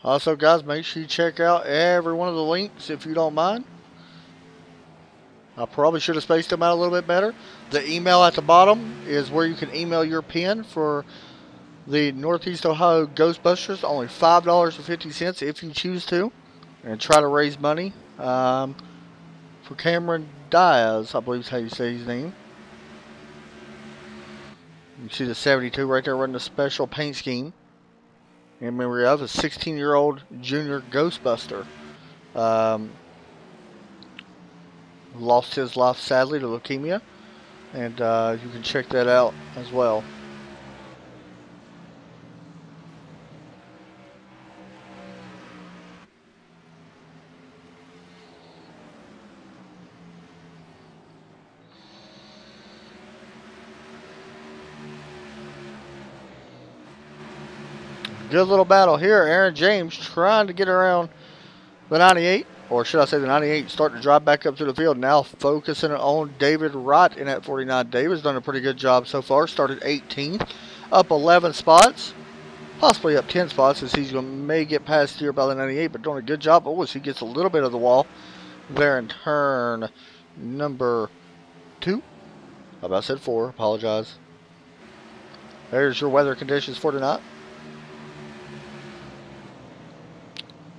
Also, guys, make sure you check out every one of the links if you don't mind. I probably should have spaced them out a little bit better. The email at the bottom is where you can email your pin for the Northeast Ohio Ghostbusters. Only $5.50 if you choose to. And try to raise money for Cameron Diaz, I believe is how you say his name. You see the 72 right there running a special paint scheme in memory of a 16-year-old junior Ghostbuster. Lost his life sadly to leukemia, and you can check that out as well. Good little battle here. Aaron James trying to get around the 98, or should I say the 98, starting to drive back up to the field. Now focusing on David Wright in at 49. David's done a pretty good job so far. Started 18th, up 11 spots, possibly up 10 spots as he's may get past here by the 98, but doing a good job. Oh, as he gets a little bit of the wall there in turn number 2. I about said 4. Apologize. There's your weather conditions for tonight.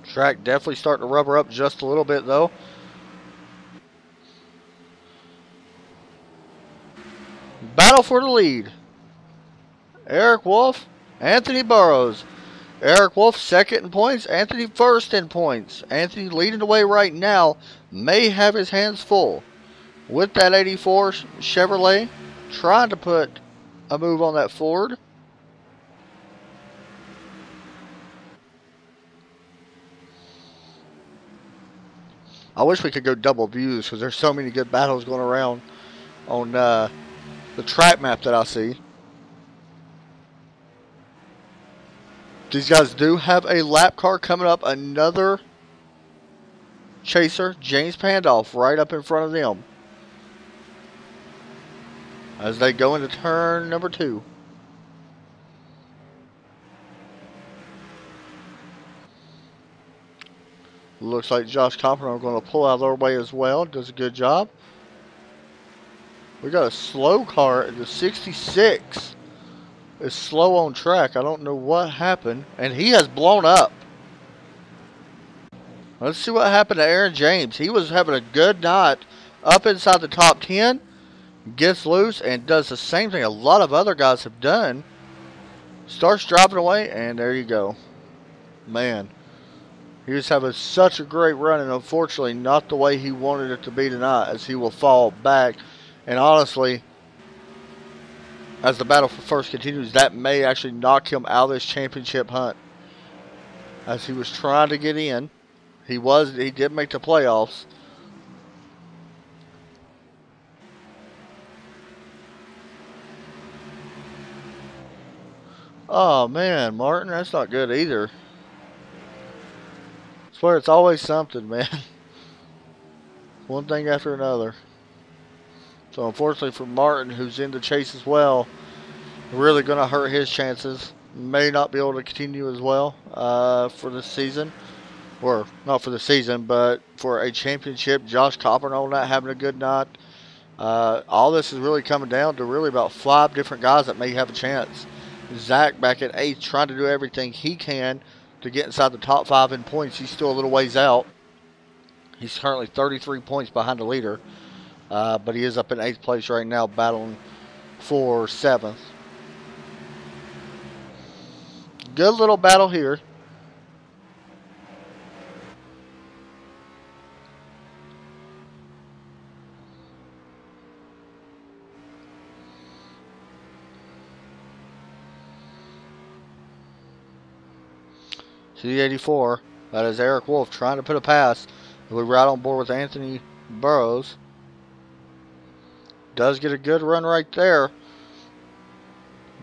Track definitely starting to rubber up just a little bit though. Battle for the lead. Eric Wolf, Anthony Burrows. Eric Wolf second in points. Anthony first in points. Anthony leading the way right now. May have his hands full with that 84 Chevrolet. Trying to put a move on that Ford. I wish we could go double views because there's so many good battles going around on the track map that I see. These guys do have a lap car coming up. Another chaser, James Pandoff, right up in front of them as they go into turn number 2. Looks like Josh Copper going to pull out of their way as well. Does a good job. We got a slow car at the 66. It's slow on track. I don't know what happened. And he has blown up. Let's see what happened to Aaron James. He was having a good night up inside the top 10. Gets loose and does the same thing a lot of other guys have done. Starts driving away, and there you go. Man, he was having such a great run, and unfortunately not the way he wanted it to be tonight, as he will fall back. And honestly, as the battle for first continues, that may actually knock him out of this championship hunt, as he was trying to get in. He did make the playoffs. Oh man, Martin, that's not good either. I swear it's always something, man. One thing after another. So unfortunately for Martin, who's in the chase as well, really going to hurt his chances. May not be able to continue as well for this season. Or not for the season, but for a championship. Josh Coppernoll not having a good night. All this is really coming down to really about 5 different guys that may have a chance. Zach back at 8th, trying to do everything he can to get inside the top 5 in points. He's still a little ways out. He's currently 33 points behind the leader. But he is up in 8th place right now, battling for 7th. Good little battle here. C84, that is Eric Wolf trying to put a pass. We're right on board with Anthony Burrows. Does get a good run right there.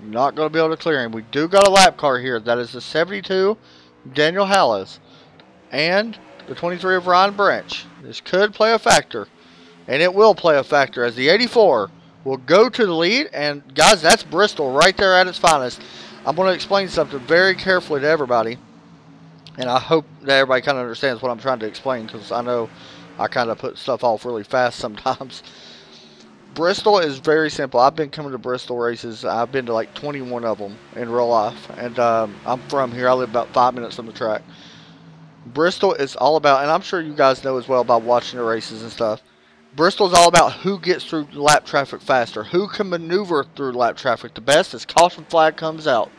Not going to be able to clear him. We do got a lap car here. That is the 72, Daniel Hallis. And the 23 of Ryan Branch. This could play a factor. And it will play a factor as the 84 will go to the lead. And guys, that's Bristol right there at its finest. I'm going to explain something very carefully to everybody. And I hope that everybody kind of understands what I'm trying to explain, because I know I kind of put stuff off really fast sometimes. Bristol is very simple. I've been coming to Bristol races. I've been to like 21 of them in real life. And I'm from here. I live about 5 minutes from the track. Bristol is all about, and I'm sure you guys know as well about watching the races and stuff. Bristol is all about who gets through lap traffic faster. Who can maneuver through lap traffic the best as caution flag comes out.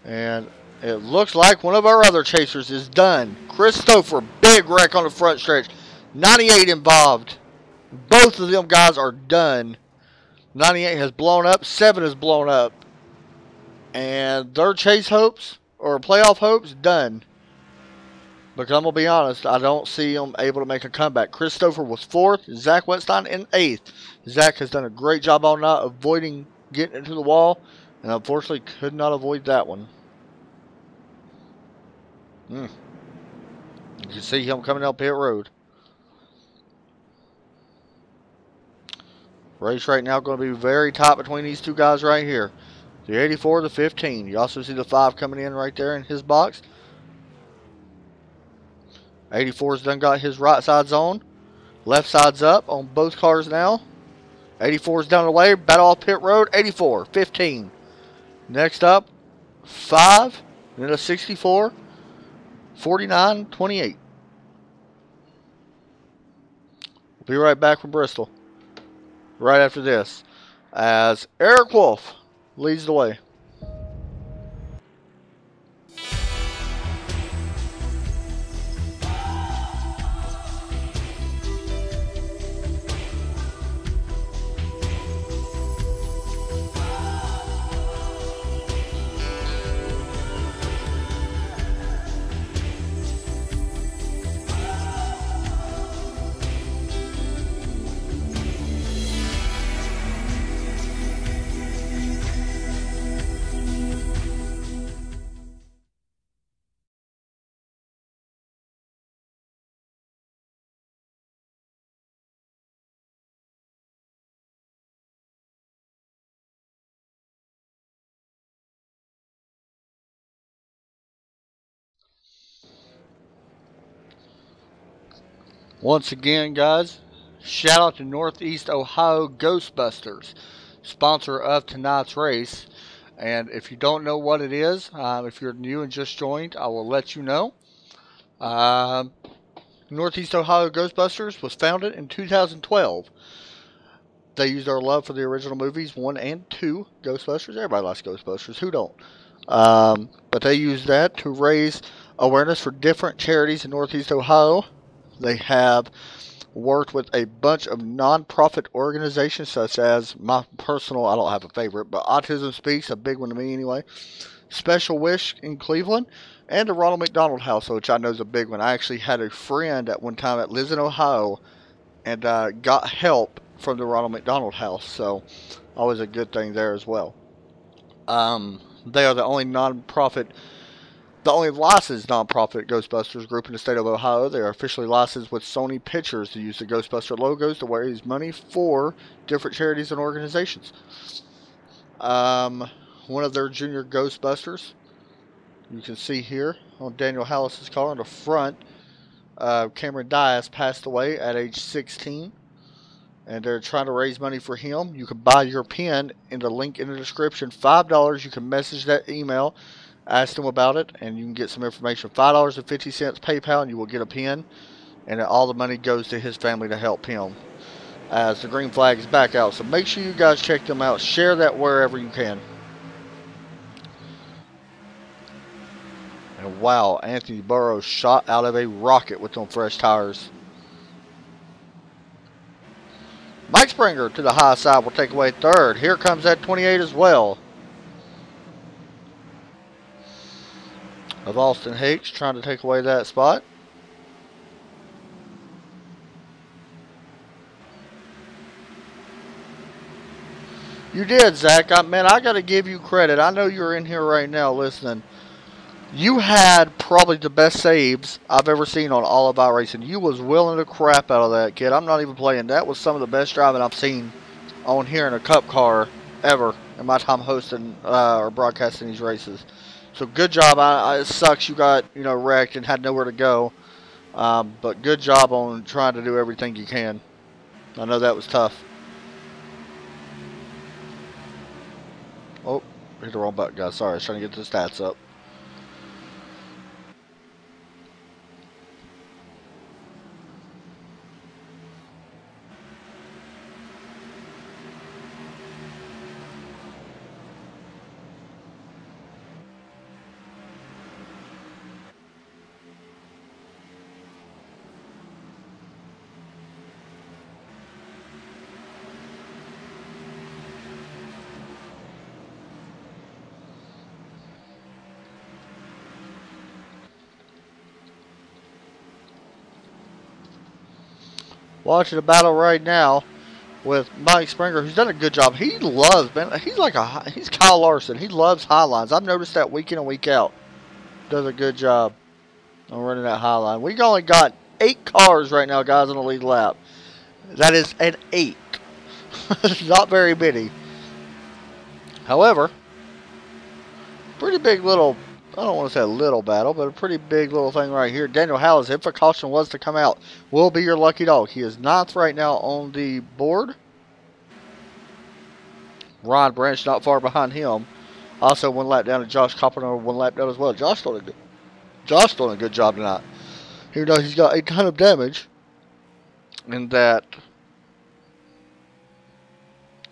And it looks like one of our other chasers is done. Christopher, big wreck on the front stretch. 98 involved. Both of them guys are done. 98 has blown up. 7 has blown up. And their chase hopes, or playoff hopes, done. Because I'm going to be honest, I don't see them able to make a comeback. Christopher was 4th. Zach Wetstein in 8th. Zach has done a great job all night avoiding getting into the wall. And unfortunately could not avoid that one. You can see him coming down pit road. Race right now going to be very tight between these two guys right here. The 84, the 15. You also see the 5 coming in right there in his box. 84's done got his right side's on. Left side's up on both cars now. 84's down the way. Battle off pit road. 84, 15. Next up, 5. Then a 64. 49, 28. We'll be right back from Bristol. Right after this. As Eric Wolf leads the way. Once again, guys, shout out to Northeast Ohio Ghostbusters, sponsor of tonight's race. And if you don't know what it is, if you're new and just joined, I will let you know. Northeast Ohio Ghostbusters was founded in 2012. They used our love for the original movies 1 and 2, Ghostbusters. Everybody likes Ghostbusters. Who don't? But they used that to raise awareness for different charities in Northeast Ohio. They have worked with a bunch of non-profit organizations such as my personal, I don't have a favorite, but Autism Speaks, a big one to me anyway, Special Wish in Cleveland, and the Ronald McDonald House, which I know is a big one. I actually had a friend at one time that lives in Ohio and got help from the Ronald McDonald House, so always a good thing there as well. They are the only licensed non-profit Ghostbusters group in the state of Ohio. They are officially licensed with Sony Pictures to use the Ghostbuster logos to raise money for different charities and organizations. One of their junior Ghostbusters, you can see here on Daniel Hallis's car on the front, Cameron Diaz passed away at age 16. And they're trying to raise money for him. You can buy your pin in the link in the description. $5. You can message that email, ask them about it, and you can get some information. $5.50 PayPal, and you will get a pin. And all the money goes to his family to help him as the green flag is back out. So make sure you guys check them out. Share that wherever you can. And wow, Anthony Burrows shot out of a rocket with them fresh tires. Mike Springer to the high side will take away third. Here comes that 28 as well. Of Austin Hicks trying to take away that spot. You did, Zach. Man, I got to give you credit. I know you're in here right now listening. You had probably the best saves I've ever seen on all of iRacing. You was willing the crap out of that, kid. I'm not even playing. That was some of the best driving I've seen on here in a cup car ever in my time hosting or broadcasting these races. So good job. It sucks you got wrecked and had nowhere to go. But good job on trying to do everything you can. I know that was tough. Oh, hit the wrong button, guys. Sorry, I was trying to get the stats up. Watching the battle right now with Mike Springer, who's done a good job. He loves, man. He's Kyle Larson. He loves high lines. I've noticed that week in and week out. Does a good job on running that high line. We only got 8 cars right now, guys, on the lead lap. That is an 8. Not very many. However, pretty big little, I don't want to say a little battle, but a pretty big little thing right here. Daniel Hallis, if a caution was to come out, will be your lucky dog. He is 9th right now on the board. Ryan Branch not far behind him. Also 1 lap down, and Josh Coppner 1 lap down as well. Josh doing a good job tonight. Even though he's got a ton of damage in that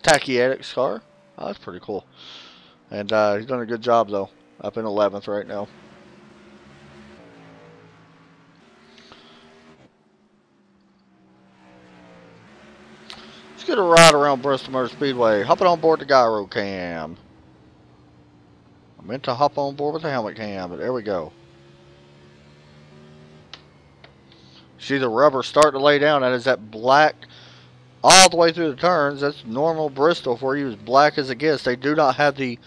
Tacky Addicts car. Oh, that's pretty cool. And he's done a good job though. Up in 11th right now. Let's get a ride around Bristol Motor Speedway. Hopping on board the gyro cam. I meant to hop on board with the helmet cam, but there we go. See the rubber starting to lay down. That is that black all the way through the turns. That's normal Bristol for you, as black as it gets. They do not have the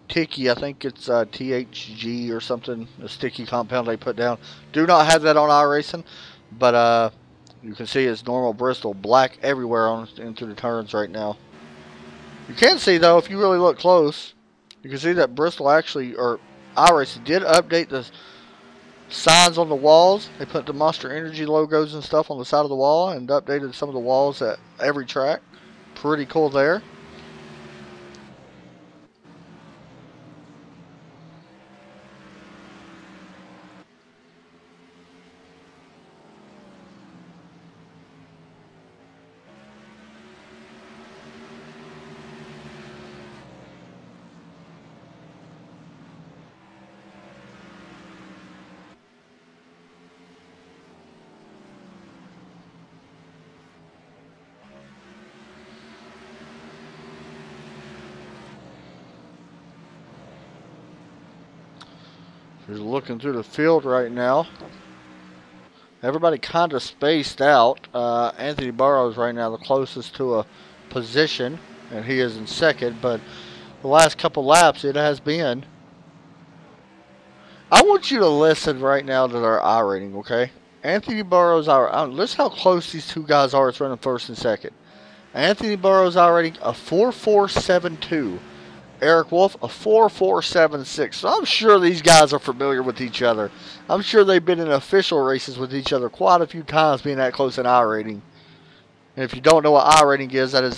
Ticky, I think it's THG or something, a sticky compound they put down. Do not have that on iRacing, but you can see it's normal Bristol, black everywhere on into the turns right now. You can see though, if you really look close, you can see that Bristol actually, or iRacing did update signs on the walls. They put the Monster Energy logos and stuff on the side of the wall and updated some of the walls at every track. Pretty cool there. Just looking through the field right now. Everybody kind of spaced out. Anthony Burrows right now the closest to a position, and he is in second. But the last couple laps, it has been. I want you to listen right now to their I rating, okay? Anthony Burrows, listen how close these two guys are. It's running first and second. Anthony Burrows I rating a 4.472. Eric Wolf a 4.476. So I'm sure these guys are familiar with each other. I'm sure they've been in official races with each other quite a few times, being that close in I rating. And if you don't know what I rating is, that is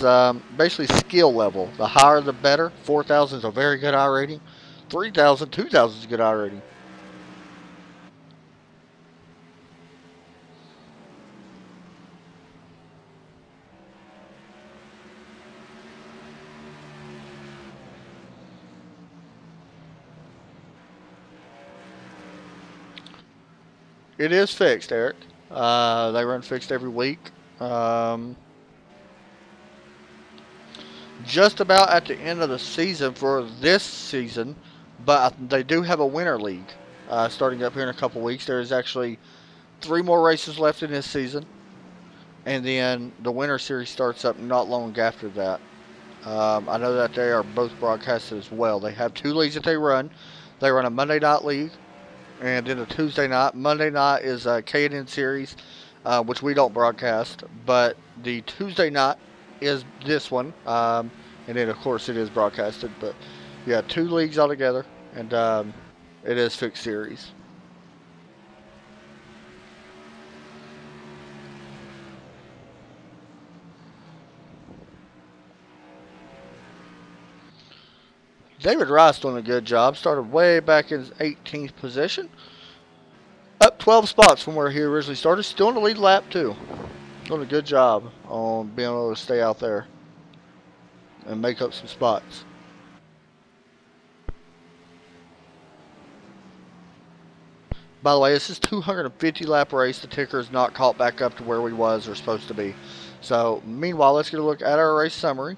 basically skill level. The higher the better. 4,000 is a very good I rating. 3,000, 2,000 is a good I rating. It is fixed, Eric. They run fixed every week. Just about at the end of the season for this season, but they do have a winter league starting up here in a couple weeks. There is actually 3 more races left in this season, and then the winter series starts up not long after that. I know that they are both broadcasted as well. They have 2 leagues that they run. They run a Monday night league and then a Tuesday night. Monday night is a K&N series, which we don't broadcast, but the Tuesday night is this one, and then of course it is broadcasted. But yeah, 2 leagues altogether, and it is fixed series. David Rice doing a good job. Started way back in his 18th position. Up 12 spots from where he originally started. Still in the lead lap, too. Doing a good job on being able to stay out there and make up some spots. By the way, this is 250 lap race. The ticker is not caught back up to where we was or supposed to be. So, meanwhile, let's get a look at our race summary.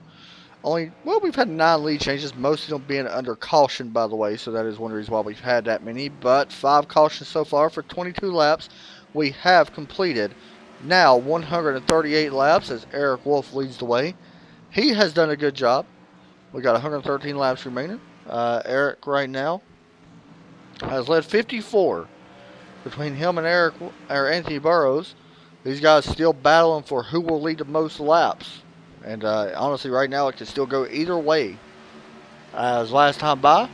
We've had 9 lead changes, most of them being under caution, by the way, so that is one reason why we've had that many. But 5 cautions so far for 22 laps. We have completed now 138 laps as Eric Wolf leads the way. He has done a good job. We got 113 laps remaining. Eric right now has led 54 between him and Anthony Burrows. These guys still battling for who will lead the most laps. And honestly, right now, it could still go either way. As last time by,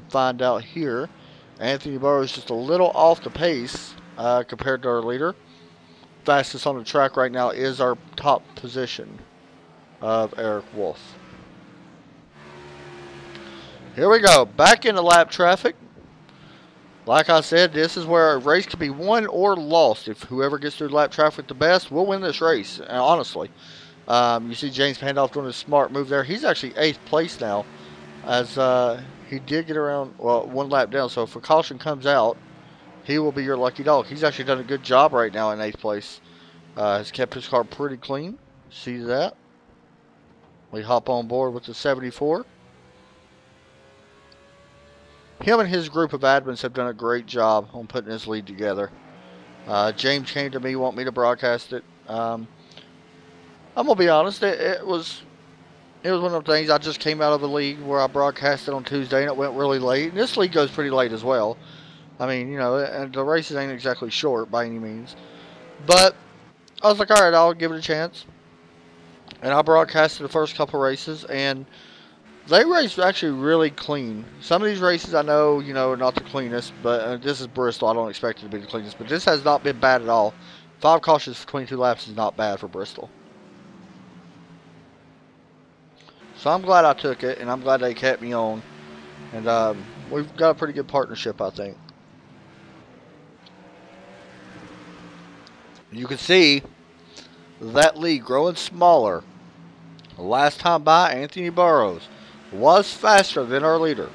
find out here, Anthony Burrows just a little off the pace compared to our leader. Fastest on the track right now is our top position of Eric Wolf. Here we go, back into lap traffic. Like I said, this is where a race can be won or lost. If whoever gets through lap traffic the best will win this race, honestly. You see James Pandoff doing a smart move there. He's actually 8th place now, as he did get around, well, 1 lap down. So if a caution comes out, he will be your lucky dog. He's actually done a good job right now in 8th place. Has kept his car pretty clean. See that? We hop on board with the 74. Him and his group of admins have done a great job on putting this lead together. James came to me, want me to broadcast it. I'm gonna be honest, it was one of the things. I just came out of a league where I broadcasted on Tuesday, and it went really late. And this league goes pretty late as well. I mean, you know, and the races ain't exactly short by any means. But I was like, all right, I'll give it a chance. And I broadcasted the first couple races, and They race actually really clean. Some of these races I know, are not the cleanest, but this is Bristol. I don't expect it to be the cleanest, but this has not been bad at all. 5 cautions for 22 laps is not bad for Bristol. So I'm glad I took it, and I'm glad they kept me on. And we've got a pretty good partnership, I think. You can see that lead growing smaller. Last time by, Anthony Burrows was faster than our leader.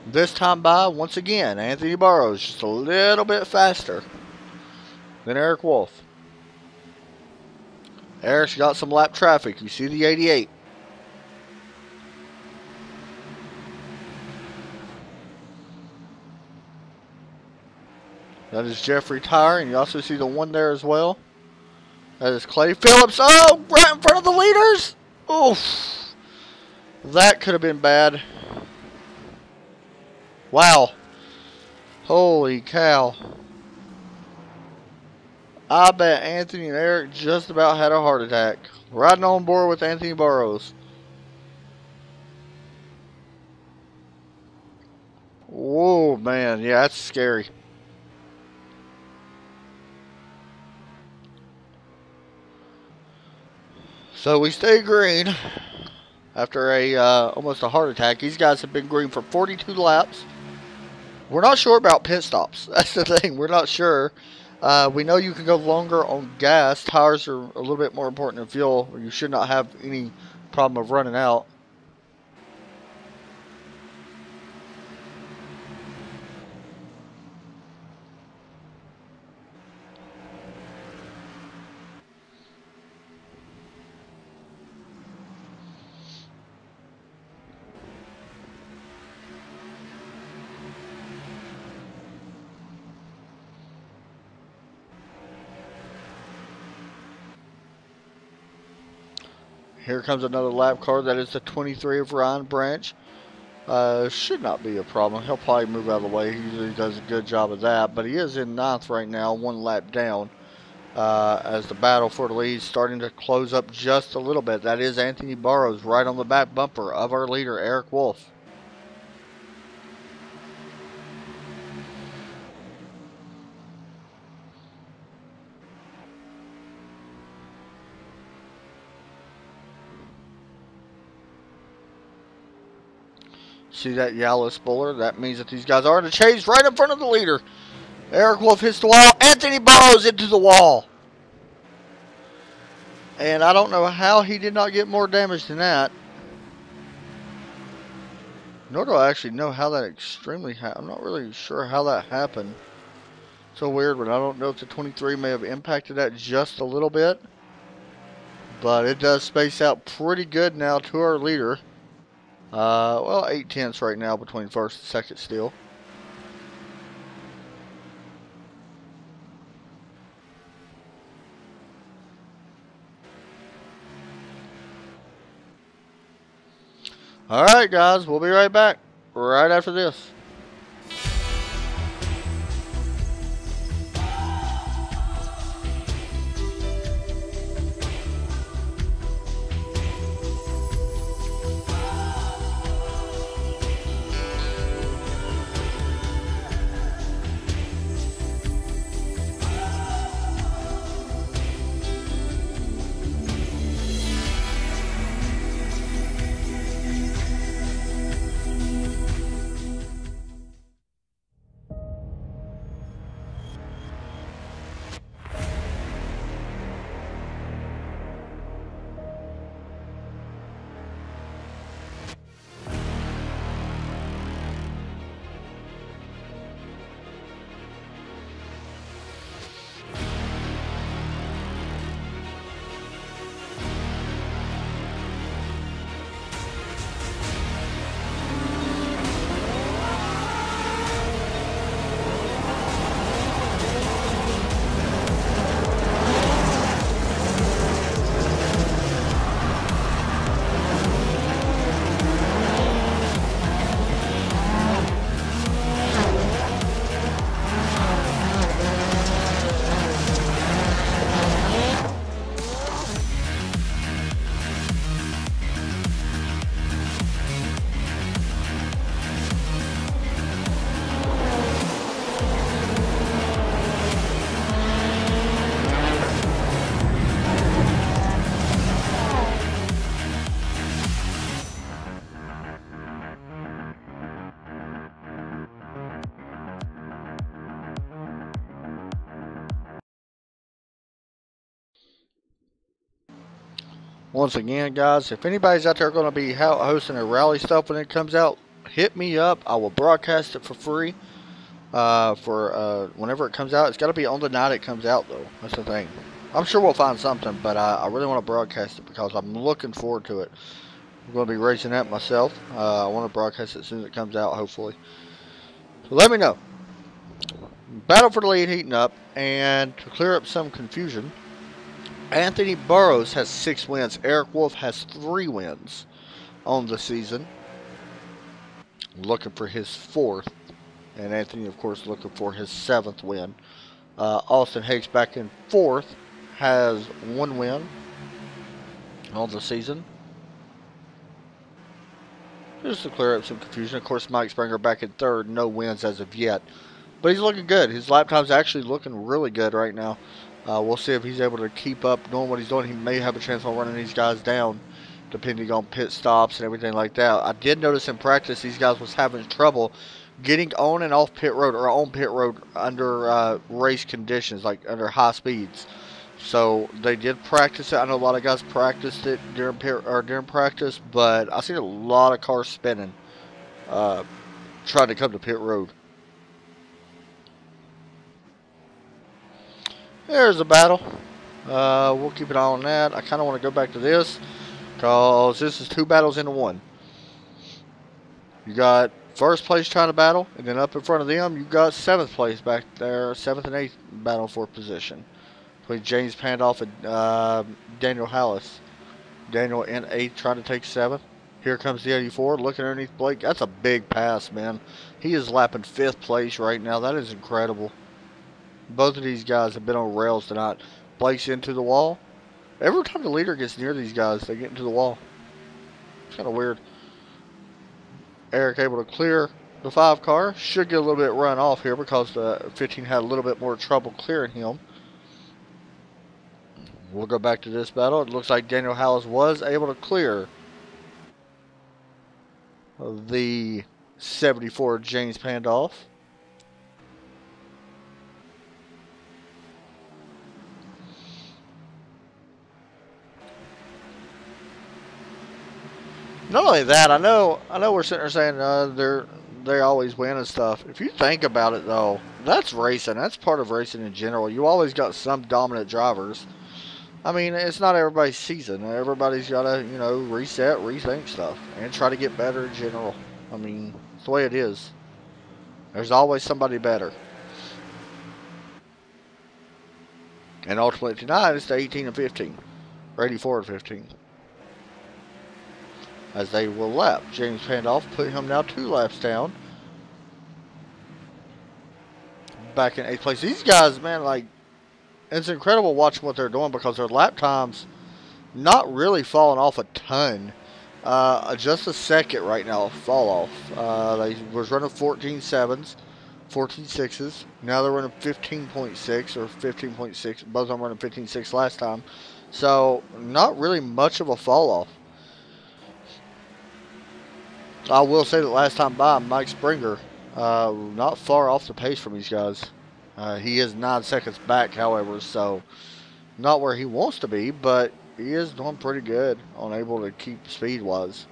This time by, once again, Anthony Burrows just a little bit faster than Eric Wolf. Eric's got some lap traffic. You see the 88. That is Jeffrey Tyre, and you also see the one there as well. That is Clay Phillips. Oh, right in front of the leaders. Oof. That could have been bad. Wow. Holy cow. I bet Anthony and Eric just about had a heart attack. Riding on board with Anthony Burrows. Whoa, man. Yeah, that's scary. So we stay green after almost a heart attack. These guys have been green for 42 laps. We're not sure about pit stops. That's the thing. We're not sure. We know you can go longer on gas. Tires are a little bit more important than fuel. You should not have any problem of running out. Here comes another lap car. That is the 23 of Ryan Branch. Should not be a problem. He'll probably move out of the way. He usually does a good job of that. But he is in 9th right now, 1 lap down. As the battle for the lead is starting to close up just a little bit. That is Anthony Burrows right on the back bumper of our leader, Eric Wolf. See that yellow spoiler? That means that these guys are in a chase right in front of the leader. Eric Wolf hits the wall. Anthony Burrows into the wall. And I don't know how he did not get more damage than that. Nor do I actually know how that extremely happened. I'm not really sure how that happened. So weird, but I don't know if the 23 may have impacted that just a little bit. But it does space out pretty good now to our leader. Well, 8/10 right now between first and second still. Alright guys, we'll be right back right after this. Once again, guys, if anybody's out there going to be hosting a rally stuff when it comes out, hit me up. I will broadcast it for free. For whenever it comes out, it's got to be on the night it comes out, though. That's the thing. I'm sure we'll find something, but I really want to broadcast it because I'm looking forward to it. I'm going to be racing that myself. I want to broadcast it as soon as it comes out, hopefully. So let me know. Battle for the lead heating up, and to clear up some confusion, Anthony Burrows has 6 wins. Eric Wolf has 3 wins on the season. Looking for his 4th. And Anthony, of course, looking for his 7th win. Austin Hicks back in 4th. Has 1 win on the season. Just to clear up some confusion. Of course, Mike Springer back in 3rd. No wins as of yet. But he's looking good. His lap time's actually looking really good right now. We'll see if he's able to keep up doing what he's doing. He may have a chance on running these guys down, depending on pit stops and everything like that. I did notice in practice these guys was having trouble getting on and off pit road or on pit road under race conditions, like under high speeds. So they did practice it. I know a lot of guys practiced it during practice, but I seen a lot of cars spinning trying to come to pit road. There's a battle. We'll keep an eye on that. I kind of want to go back to this because this is 2 battles into 1. You got 1st place trying to battle, and then up in front of them, you got 7th place back there, 7th and 8th battle for position between James Pandoff and Daniel Hallis. Daniel in 8th trying to take 7th. Here comes the 84 looking underneath Blake. That's a big pass, man. He is lapping 5th place right now. That is incredible. Both of these guys have been on rails tonight. Blake's into the wall. Every time the leader gets near these guys, they get into the wall. It's kind of weird. Eric able to clear the 5 car. Should get a little bit run off here because the 15 had a little bit more trouble clearing him. We'll go back to this battle. It looks like Daniel Hallis was able to clear the 74 James Pandoff. Not only that, I know we're sitting there saying they always win and stuff. If you think about it, though, that's racing. That's part of racing in general. You always got some dominant drivers. I mean, it's not everybody's season. Everybody's got to, reset, rethink stuff, and try to get better in general. I mean, it's the way it is. There's always somebody better. And ultimately tonight, it's the 18 and 15, or 84 and 15. As they will lap. James Pandoff put him now 2 laps down. Back in 8th place. These guys, man, like, it's incredible watching what they're doing because their lap times not really falling off a ton. Just a second right now fall off. They was running 14.7s, 14.6s. Now they're running 15.6 or 15.6. Both of them running 15.6 last time. So, not really much of a fall off. I will say that last time by, Mike Springer, not far off the pace from these guys. He is 9 seconds back, however, so not where he wants to be, but he is doing pretty good on able to keep speed-wise.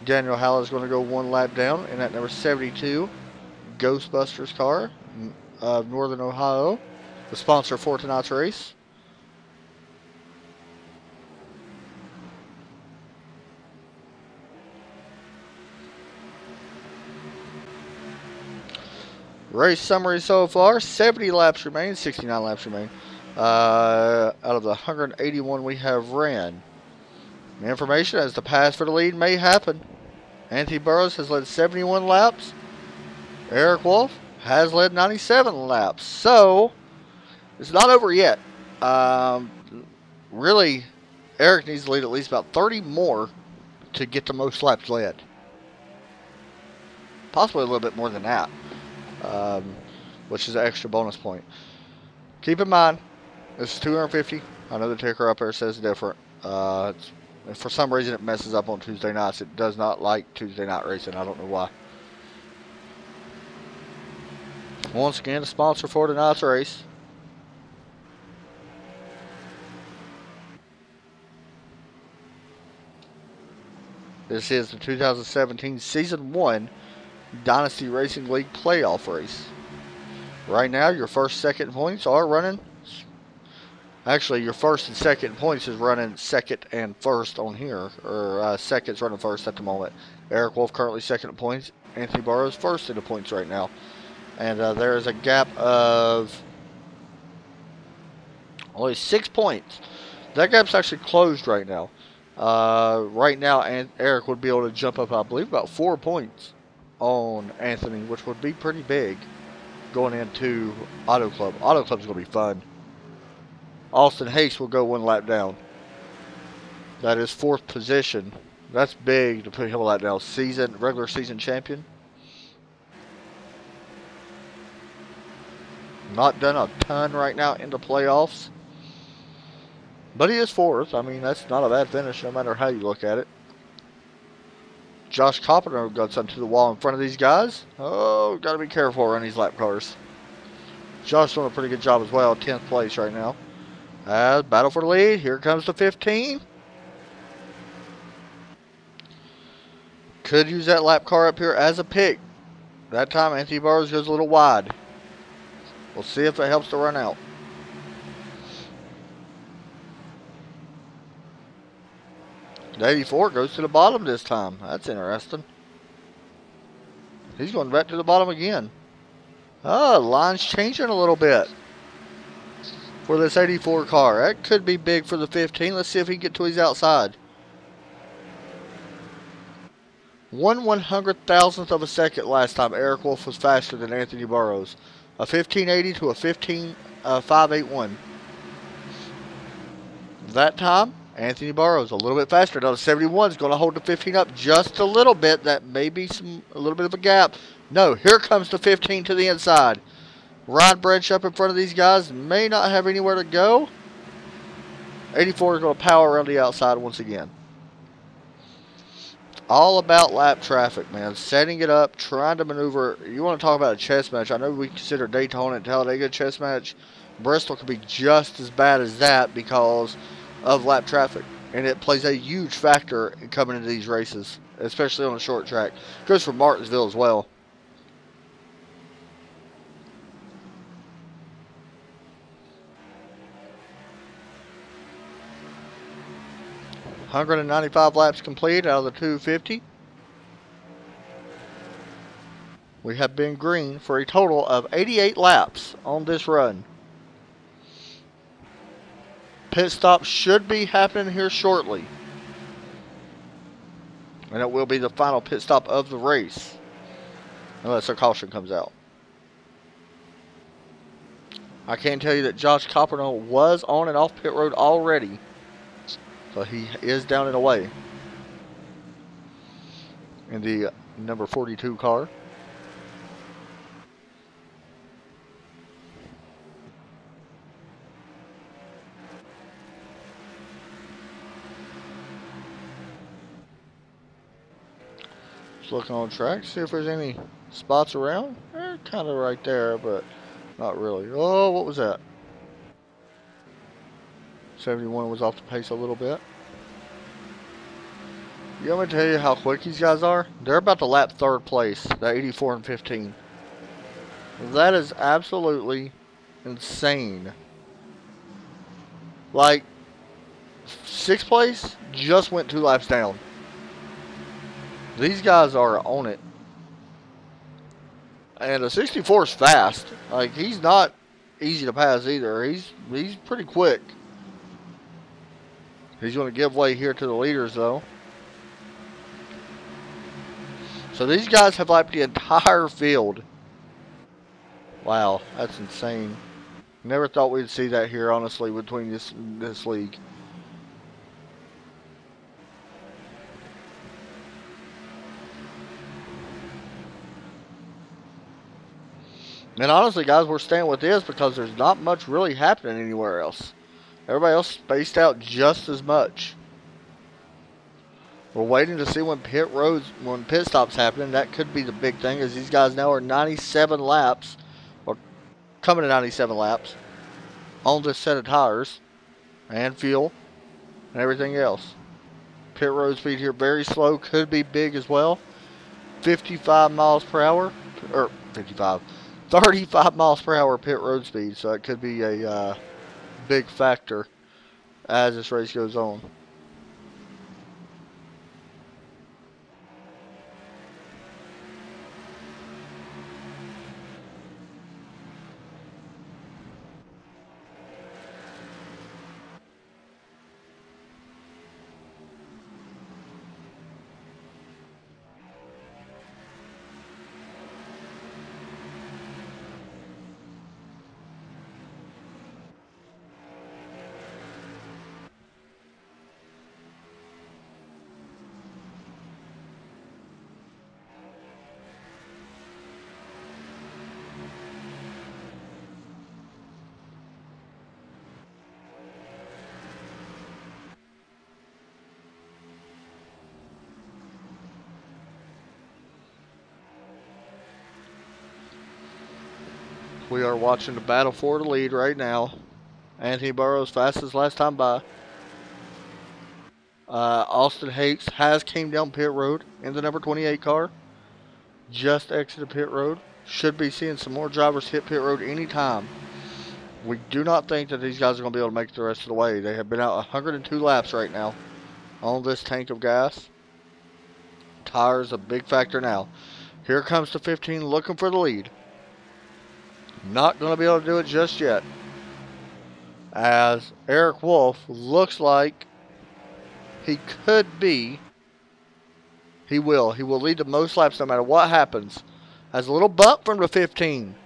Daniel Howell is going to go 1 lap down in that number 72 Ghostbusters car of Northern Ohio, the sponsor for tonight's race. Race summary so far, 70 laps remain, 69 laps remain. Out of the 181 we have ran. The information as the pass for the lead may happen. Anthony Burrows has led 71 laps. Eric Wolf has led 97 laps. So, it's not over yet. Really, Eric needs to lead at least about 30 more to get the most laps led. Possibly a little bit more than that. Which is an extra bonus point. Keep in mind, this is 250. I know the ticker up there says different. For some reason, it messes up on Tuesday nights. It does not like Tuesday night racing. I don't know why. Once again, the sponsor for tonight's race. This is the 2017 Season 1 Dynasty Racing League playoff race. Right now, your first, second points are running. Actually, your first and second points is running second and first on here. Or second's running first at the moment. Eric Wolf currently second in points. Anthony Burrows first in the points right now. And there is a gap of only 6 points. That gap's actually closed right now. Right now, Eric would be able to jump up, I believe, about 4 points on Anthony, which would be pretty big going into Auto Club. Auto Club's going to be fun. Austin Hayes will go 1 lap down. That is 4th position. That's big to put him a lap down. Regular season champion. Not done a ton right now in the playoffs. But he is 4th. I mean, that's not a bad finish no matter how you look at it. Josh Carpenter got something to the wall in front of these guys. Oh, got to be careful around these lap cars. Josh doing a pretty good job as well. 10th place right now. Battle for the lead. Here comes the 15. Could use that lap car up here as a pick. That time Anthony Burrows goes a little wide. We'll see if it helps to run out. The 84 goes to the bottom this time. That's interesting. He's going back to the bottom again. Oh, line's changing a little bit for this 84 car. That could be big for the 15. Let's see if he can get to his outside. 1/100,000th of a second last time Eric Wolf was faster than Anthony Burrows. A 1580 to a 581. That time, Anthony Burrows a little bit faster. Now the 71 is going to hold the 15 up just a little bit. That may be a little bit of a gap. No, here comes the 15 to the inside. Ryan Branch up in front of these guys. May not have anywhere to go. 84 is going to power around the outside once again. All about lap traffic, man. Setting it up, trying to maneuver. You want to talk about a chess match. I know we consider Daytona and Talladega a chess match. Bristol could be just as bad as that because of lap traffic. And it plays a huge factor in coming into these races, especially on a short track. Goes for Martinsville as well. $195 laps complete out of the 250. We have been green for a total of 88 laps on this run. Pit stop should be happening here shortly. And it will be the final pit stop of the race. Unless a caution comes out. I can tell you that Josh Carpenter was on and off pit road already. So he is down and away in the number 42 car. Just looking on track, see if there's any spots around. Kind of right there, but not really. Oh, what was that? 71 was off the pace a little bit. You want me to tell you how quick these guys are? They're about to lap 3rd place, the 84 and 15. That is absolutely insane. Like, 6th place just went 2 laps down. These guys are on it. And the 64 is fast. Like, he's not easy to pass either. He's pretty quick. He's going to give way here to the leaders, though. So these guys have lapped the entire field. Wow, that's insane. Never thought we'd see that here, honestly, between this league. And honestly, guys, we're staying with this because there's not much really happening anywhere else. Everybody else spaced out just as much. We're waiting to see when pit stops happening. That could be the big thing, as these guys now are 97 laps, or coming to 97 laps, on this set of tires, and fuel, and everything else. pit road speed here. Very slow. Could be big as well. 55 miles per hour. Or 35 miles per hour pit road speed. So it could be a big factor as this race goes on. We are watching the battle for the lead right now. Anthony Burrows fastest last time by. Austin Hakes has came down pit road in the number 28 car. Just exited pit road. Should be seeing some more drivers hit pit road anytime. We do not think that these guys are going to be able to make it the rest of the way. They have been out 102 laps right now on this tank of gas. Tires a big factor now. Here comes the 15 looking for the lead. Not going to be able to do it just yet. As Eric Wolf looks like he could be. He will. He will lead the most laps no matter what happens. Has a little bump from the 15.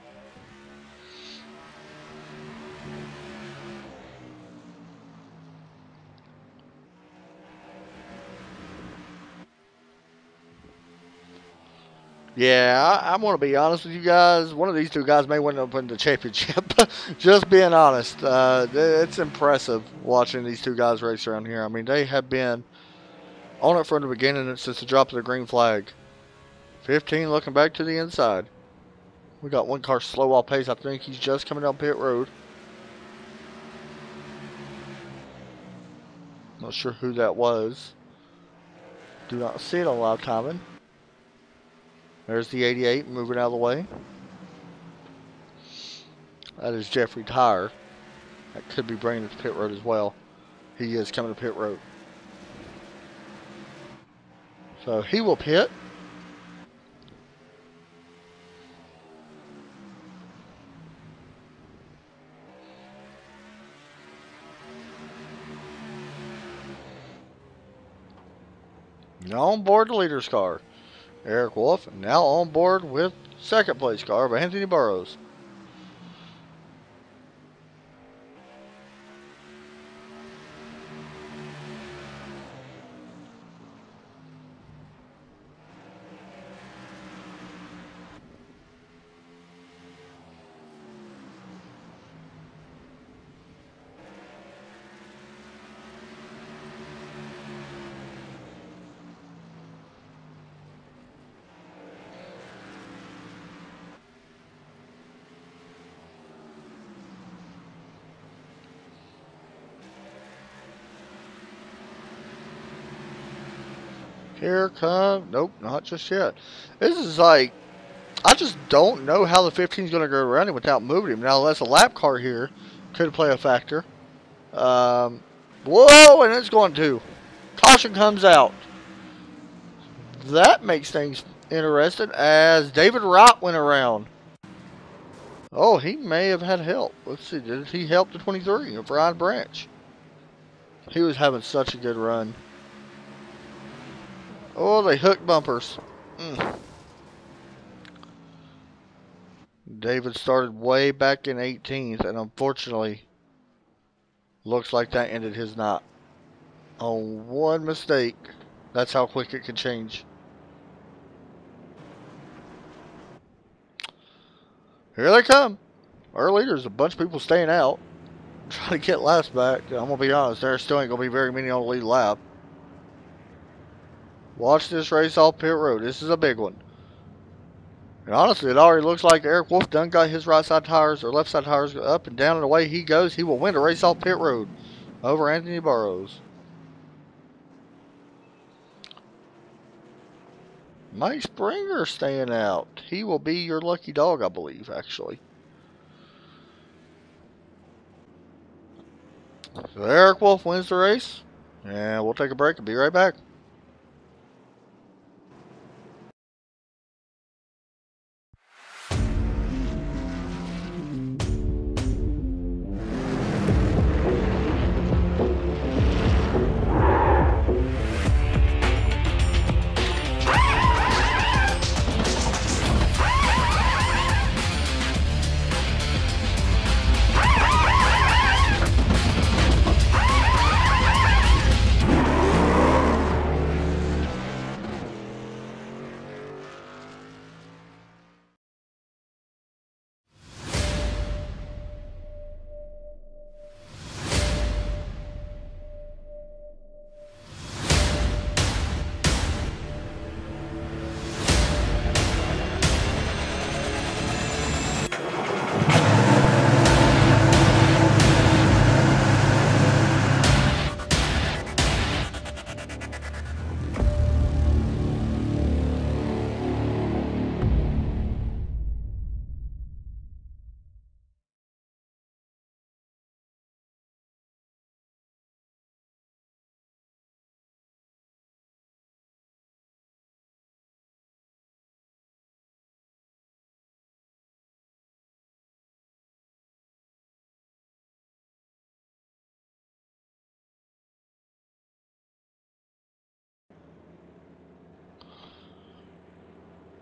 Yeah, I'm going to be honest with you guys. One of these two guys may win up in the championship. Just being honest. It's impressive watching these two guys race around here. I mean, they have been on it from the beginning since the drop of the green flag. 15 looking back to the inside. We got one car slow off pace. I think he's just coming down pit road. Not sure who that was. Do not see it on live timing. There's the 88 moving out of the way. That is Jeffrey Tyer. That could be bringing it to pit road as well. He is coming to pit road. So he will pit. Now on board the leader's car. Eric Wolf now on board with second place car of Anthony Burrows. Here come, nope, not just yet. This is like, I just don't know how the 15 is going to go around him without moving him. Now, unless a lap car here could play a factor. Whoa, and it's going to. Caution comes out. That makes things interesting as David Wright went around. Oh, he may have had help. Let's see, did he help the 23 of Ryan Branch? He was having such a good run. Oh, they hooked bumpers. David started way back in 18th, and unfortunately, looks like that ended his night. On one mistake, that's how quick it can change. Here they come. Our leaders, a bunch of people staying out, trying to get laps back. I'm going to be honest, there still ain't going to be very many on the lead lap. Watch this race off pit road. This is a big one. And honestly, it already looks like Eric Wolf done got his right side tires or left side tires up and down, and away he goes. He will win the race off pit road over Anthony Burrows. Mike Springer staying out. He will be your lucky dog, I believe, actually. So Eric Wolf wins the race. And we'll take a break and be right back.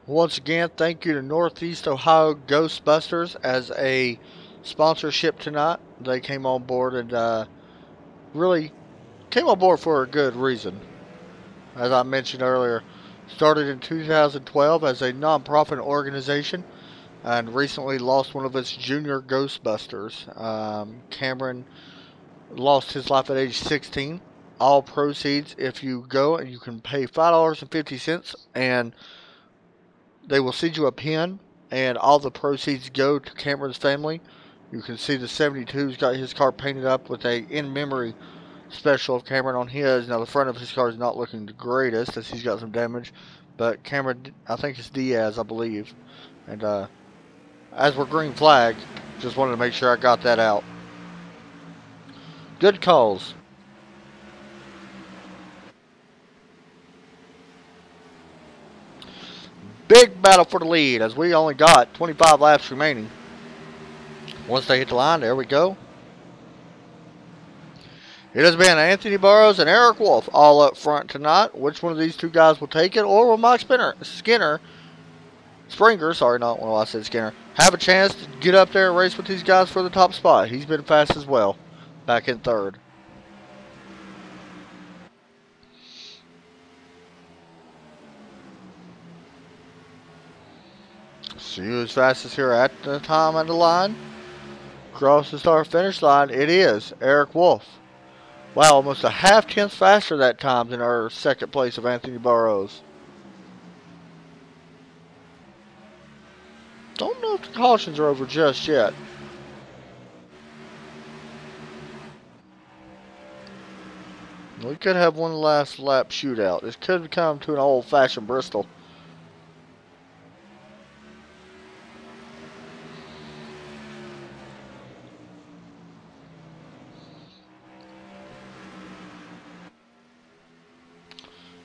Once again, thank you to Northeast Ohio Ghostbusters as a sponsorship tonight. They came on board and really came on board for a good reason. As I mentioned earlier, started in 2012 as a non-profit organization and recently lost one of its junior Ghostbusters. Cameron lost his life at age 16. All proceeds, if you go and you can pay $5.50 and they will send you a pin, and all the proceeds go to Cameron's family. You can see the 72's got his car painted up with a in-memory special of Cameron on his. Now, the front of his car is not looking the greatest as he's got some damage, but Cameron, I think it's Diaz, I believe. And as we're green flag, just wanted to make sure I got that out. Good calls. Big battle for the lead as we only got 25 laps remaining. Once they hit the line, there we go. It has been Anthony Burrows and Eric Wolf all up front tonight. Which one of these two guys will take it, or will Mike Springer, sorry, not when I said Skinner, have a chance to get up there and race with these guys for the top spot? He's been fast as well, back in third. See who's fastest here at the time on the line. Across the start finish line, it is Eric Wolf. Wow, almost a half-tenth faster that time than our second place of Anthony Burrows. Don't know if the cautions are over just yet. We could have one last lap shootout. This could come to an old-fashioned Bristol.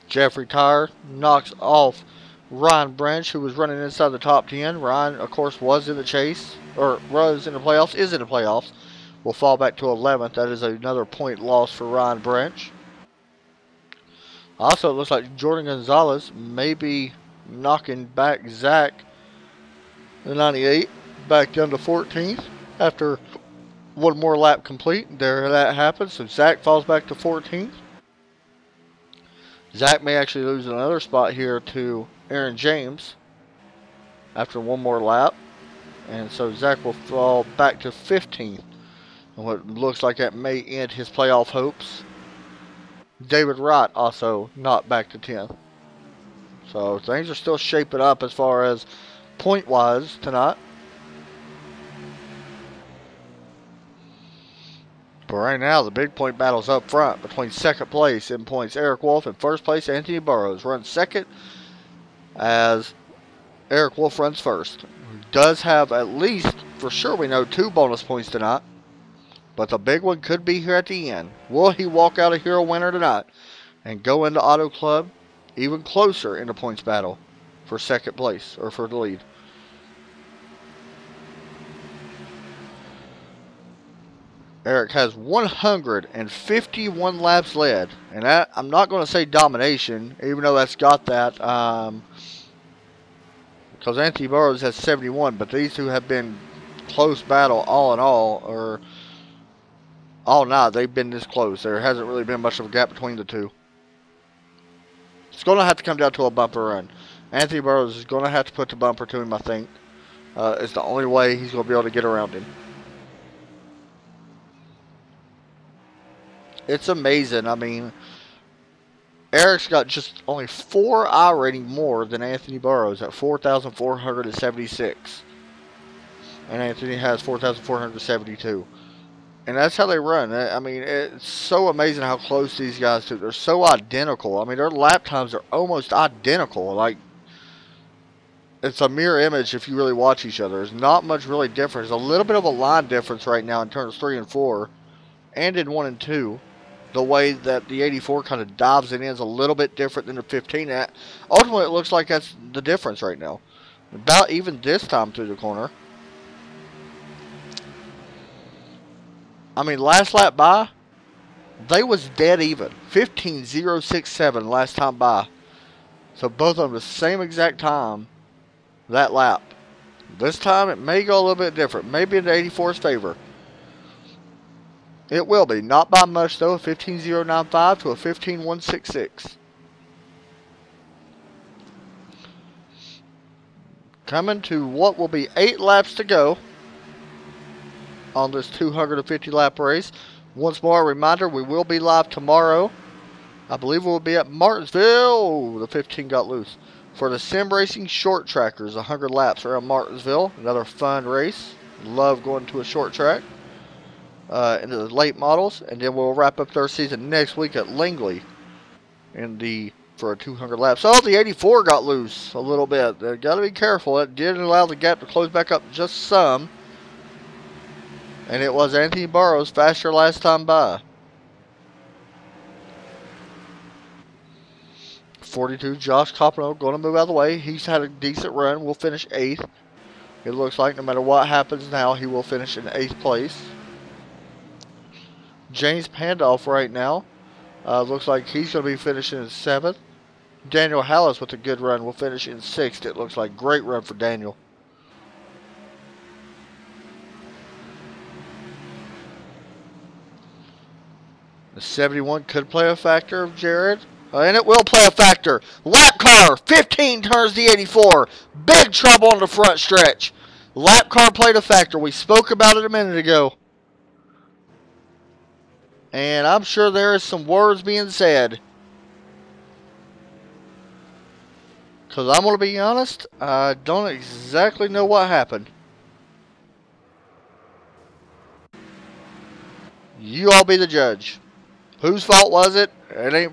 Jeffrey Tire knocks off Ryan Branch, who was running inside the top 10. Ryan, of course, was in the chase, or was in the playoffs, is in the playoffs. Will fall back to 11th. That is another point loss for Ryan Branch. Also, it looks like Jordan Gonzalez may be knocking back Zach, the 98, back down to 14th after one more lap complete. There that happens. So Zach falls back to 14th. Zach may actually lose another spot here to Aaron James after one more lap. And so Zach will fall back to 15th. And what looks like that may end his playoff hopes. David Wright also not back to 10th. So things are still shaping up as far as point-wise tonight. But right now, the big point battle's up front between second place in points Eric Wolf and first place Anthony Burrows. Runs second as Eric Wolf runs first. Does have at least, for sure we know, 2 bonus points tonight. But the big one could be here at the end. Will he walk out a hero winner tonight and go into Auto Club even closer in the points battle for second place or for the lead? Eric has 151 laps led, and that, I'm not going to say domination, even though that's got that, because Anthony Burrows has 71, but these two have been close battle all in all, or all night. They've been this close. There hasn't really been much of a gap between the two. It's going to have to come down to a bumper run. Anthony Burrows is going to have to put the bumper to him, I think. It's the only way he's going to be able to get around him. It's amazing. I mean, Eric's got just only 4 I rating more than Anthony Burrows at 4,476. And Anthony has 4,472. And that's how they run. I mean, it's so amazing how close these guys do. They're so identical. I mean, their lap times are almost identical. Like, it's a mirror image if you really watch each other. There's not much really difference. There's a little bit of a line difference right now in turns 3 and 4. And in 1 and 2. The way that the 84 kind of dives it in is a little bit different than the 15. Ultimately, it looks like that's the difference right now. About even this time through the corner. I mean, last lap by, they was dead even. 15.067 last time by. So both of them the same exact time that lap. This time it may go a little bit different. Maybe in the 84's favor. It will be. Not by much, though. A 15.095 to a 15.166. Coming to what will be 8 laps to go on this 250 lap race. Once more, a reminder, we will be live tomorrow. I believe we'll be at Martinsville. The 15 got loose. For the Sim Racing Short Trackers, 100 laps around Martinsville. Another fun race. Love going to a short track. Into the late models, and then we'll wrap up their season next week at Langley for a 200 laps. So the 84 got loose a little bit. They got to be careful. It did allow the gap to close back up just some, and it was Anthony Burrows faster last time by. 42, Josh Coppola going to move out of the way. He's had a decent run. We'll finish 8th. It looks like no matter what happens now, he will finish in 8th place. James Pandolf right now. Looks like he's going to be finishing in 7th. Daniel Hallis with a good run will finish in 6th. It looks like great run for Daniel. The 71 could play a factor of Jared. And it will play a factor. Lap car, 15 turns the 84. Big trouble on the front stretch. Lap car played a factor. We spoke about it a minute ago. And I'm sure there is some words being said. Because I'm going to be honest, I don't exactly know what happened. You all be the judge. Whose fault was it? It ain't.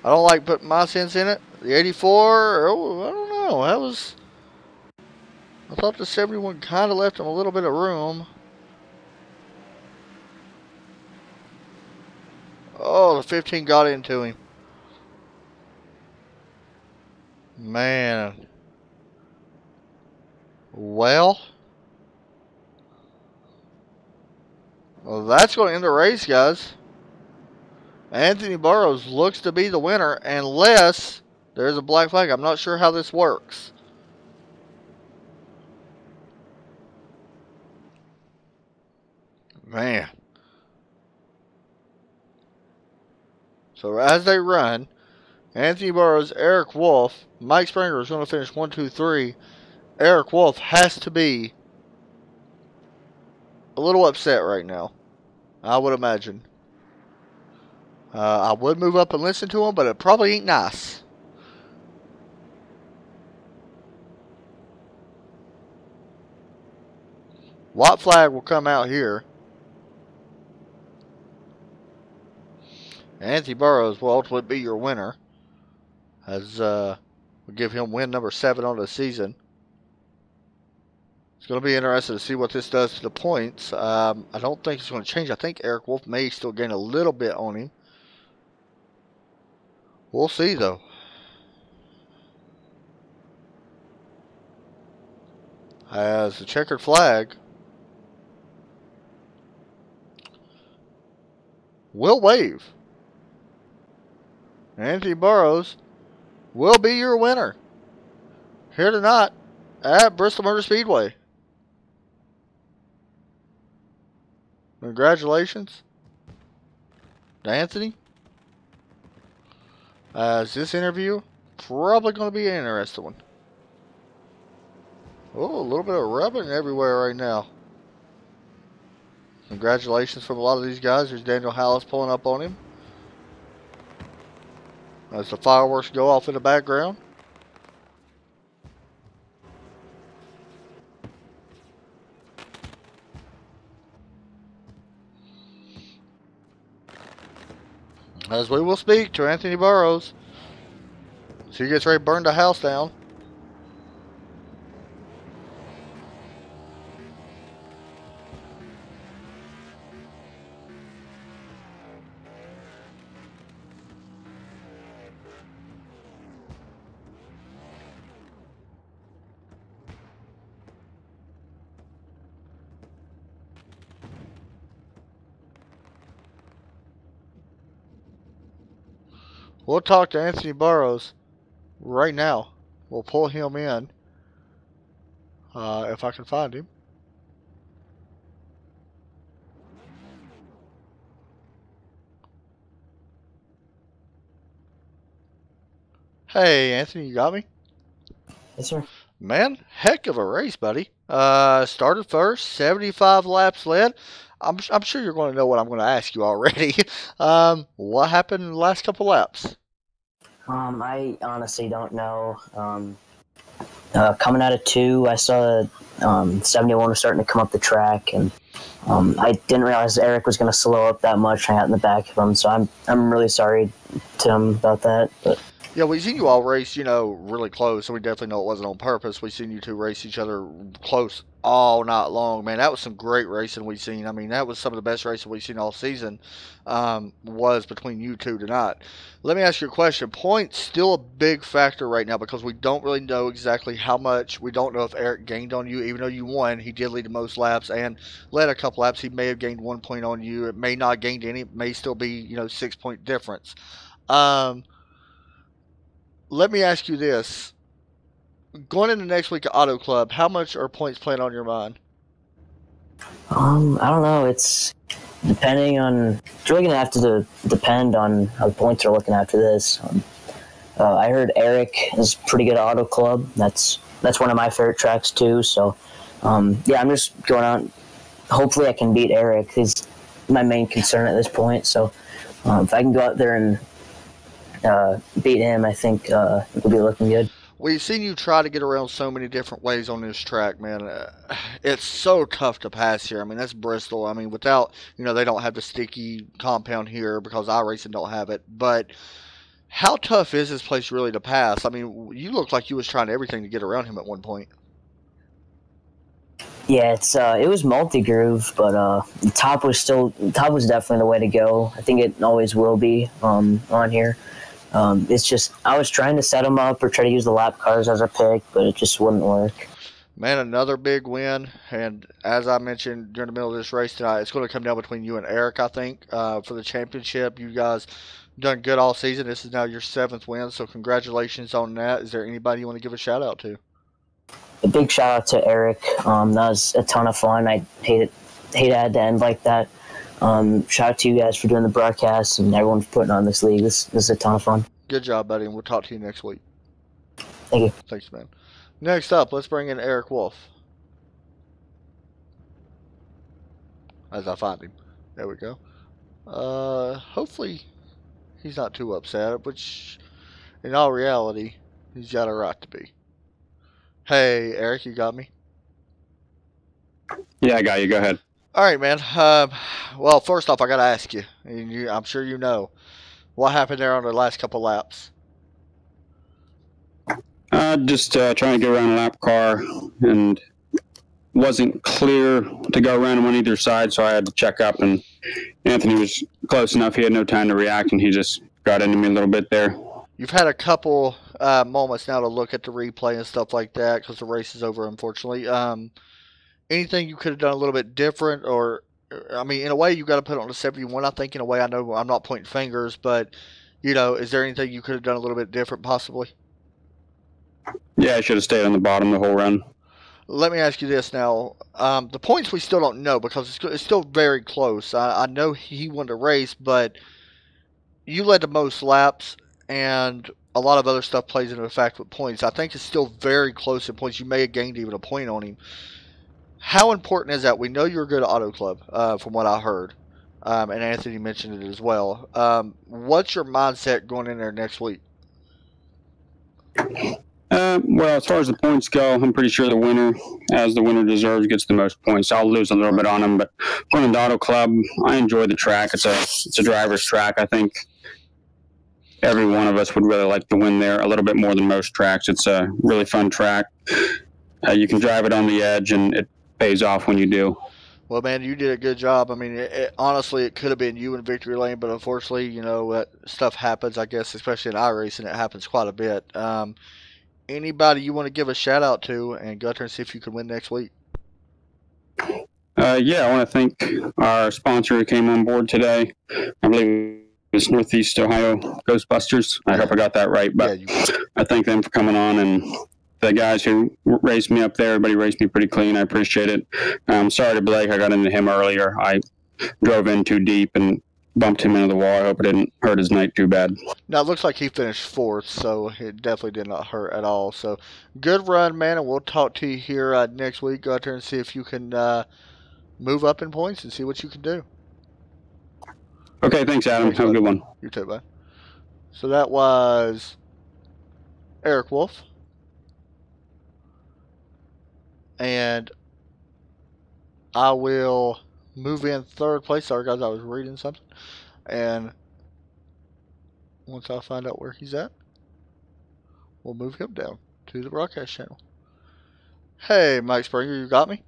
I don't like putting my sense in it. The 84, oh, I don't know. I thought the 71 kind of left him a little bit of room. Oh, the 15 got into him. Man. Well, that's going to end the race, guys. Anthony Burrows looks to be the winner unless there's a black flag. I'm not sure how this works. Man. So as they run, Anthony Burrows, Eric Wolf, Mike Springer is going to finish 1, 2, 3. Eric Wolf has to be a little upset right now, I would imagine. I would move up and listen to him, but it probably ain't nice. White flag will come out here. Anthony Burrows will ultimately be your winner. As We'll give him win number 7 on the season. It's going to be interesting to see what this does to the points. I don't think it's going to change. I think Eric Wolf may still gain a little bit on him. We'll see, though. As the checkered flag will wave. Anthony Burrows will be your winner here tonight at Bristol Motor Speedway. Congratulations to Anthony. As this interview probably going to be an interesting one. Oh, a little bit of rubbing everywhere right now. Congratulations from a lot of these guys. There's Daniel Hallis pulling up on him as the fireworks go off in the background. As we will speak to Anthony Burrows. So he gets ready to burn the house down. We'll talk to Anthony Burrows right now. We'll pull him in if I can find him. Hey, Anthony, you got me? Yes, sir. Man, heck of a race, buddy. Started first, 75 laps led. I'm sure you're going to know what I'm going to ask you already. What happened in the last couple laps? I honestly don't know. Coming out of 2, I saw 71 was starting to come up the track, and I didn't realize Eric was going to slow up that much. I got in the back of him, so I'm really sorry to him about that. But yeah, we've seen you all race, really close, so we definitely know it wasn't on purpose. We've seen you two race each other close all night long. Man, that was some great racing we've seen. I mean, that was some of the best racing we've seen all season, was between you two tonight. Let me ask you a question. Points still a big factor right now because we don't really know exactly how much. We don't know if Eric gained on you, even though you won. He did lead the most laps and led a couple laps. He may have gained 1 point on you. It may not have gained any. It may still be, 6-point difference. Let me ask you this. Going into next week at Auto Club, how much are points playing on your mind? I don't know. It's depending on. It's really gonna have to depend on how the points are looking after this. I heard Eric is pretty good at Auto Club. That's one of my favorite tracks too. So, yeah, I'm just going out. Hopefully, I can beat Eric. He's my main concern at this point. So, if I can go out there and beat him, I think it'll be looking good. We've seen you try to get around so many different ways on this track, man. It's so tough to pass here. I mean, that's Bristol. I mean, without, they don't have the sticky compound here because iRacing don't have it. But how tough is this place really to pass? I mean, you look like you was trying everything to get around him at one point. Yeah, it was multi-groove, but the top was definitely the way to go. I think it always will be on here. It's just I was trying to set them up or try to use the lap cars as a pick, but it just wouldn't work. Man, another big win, and as I mentioned during the middle of this race tonight, it's going to come down between you and Eric, I think, for the championship. You guys done good all season. This is now your 7th win, so congratulations on that. Is there anybody you want to give a shout-out to? A big shout-out to Eric. That was a ton of fun. I hate I had to end like that. Shout out to you guys for doing the broadcast and everyone for putting on this league. This is a ton of fun. Good job, buddy, and we'll talk to you next week. Thank you. Thanks, man. Next up, let's bring in Eric Wolf. As I find him. There we go. Hopefully he's not too upset, which in all reality, he's got a right to be. Hey, Eric, you got me? Yeah, I got you. Go ahead. All right, man. Well, first off, I got to ask you, and I'm sure you know, what happened there on the last couple laps? Just trying to go around a lap car, and wasn't clear to go around him on either side, so I had to check up, and Anthony was close enough. He had no time to react, and he just got into me a little bit there. You've had a couple moments now to look at the replay and stuff like that because the race is over, unfortunately. Anything you could have done a little bit different, or I mean, in a way, you got to put it on the 71. I think in a way, I know I'm not pointing fingers, but is there anything you could have done a little bit different, possibly? Yeah, I should have stayed on the bottom the whole run. Let me ask you this now. The points we still don't know because it's still very close. I know he won the race, but you led the most laps, and a lot of other stuff plays into effect with points. I think it's still very close in points. You may have gained even a point on him. How important is that? We know you're good at Auto Club, from what I heard, and Anthony mentioned it as well. What's your mindset going in there next week? Well, as far as the points go, I'm pretty sure the winner, as the winner deserves, gets the most points. I'll lose a little bit on him, but going to Auto Club, I enjoy the track. It's a driver's track. I think every one of us would really like to win there a little bit more than most tracks. It's a really fun track. You can drive it on the edge, and it pays off when you do. Well, man, you did a good job. I mean, honestly, it could have been you in victory lane, but unfortunately, stuff happens, I guess, especially in iRacing. It happens quite a bit. Anybody you want to give a shout out to and go out there and see if you can win next week? Yeah, I want to thank our sponsor who came on board today. I believe it's Northeast Ohio Ghostbusters. I hope I got that right, but I thank them for coming on, and the guys who raced me up there, everybody raced me pretty clean. I appreciate it. Sorry to Blake. I got into him earlier. I drove in too deep and bumped him into the wall. I hope it didn't hurt his night too bad. Now, it looks like he finished fourth, so it definitely did not hurt at all. So, good run, man, and we'll talk to you here next week. Go out there and see if you can move up in points and see what you can do. Okay, thanks, Adam. Have a good one. You too, bud. So that was Eric Wolf. And I will move in third place. Sorry, guys, I was reading something. And once I find out where he's at, we'll move him down to the broadcast channel. Hey, Mike Springer, you got me?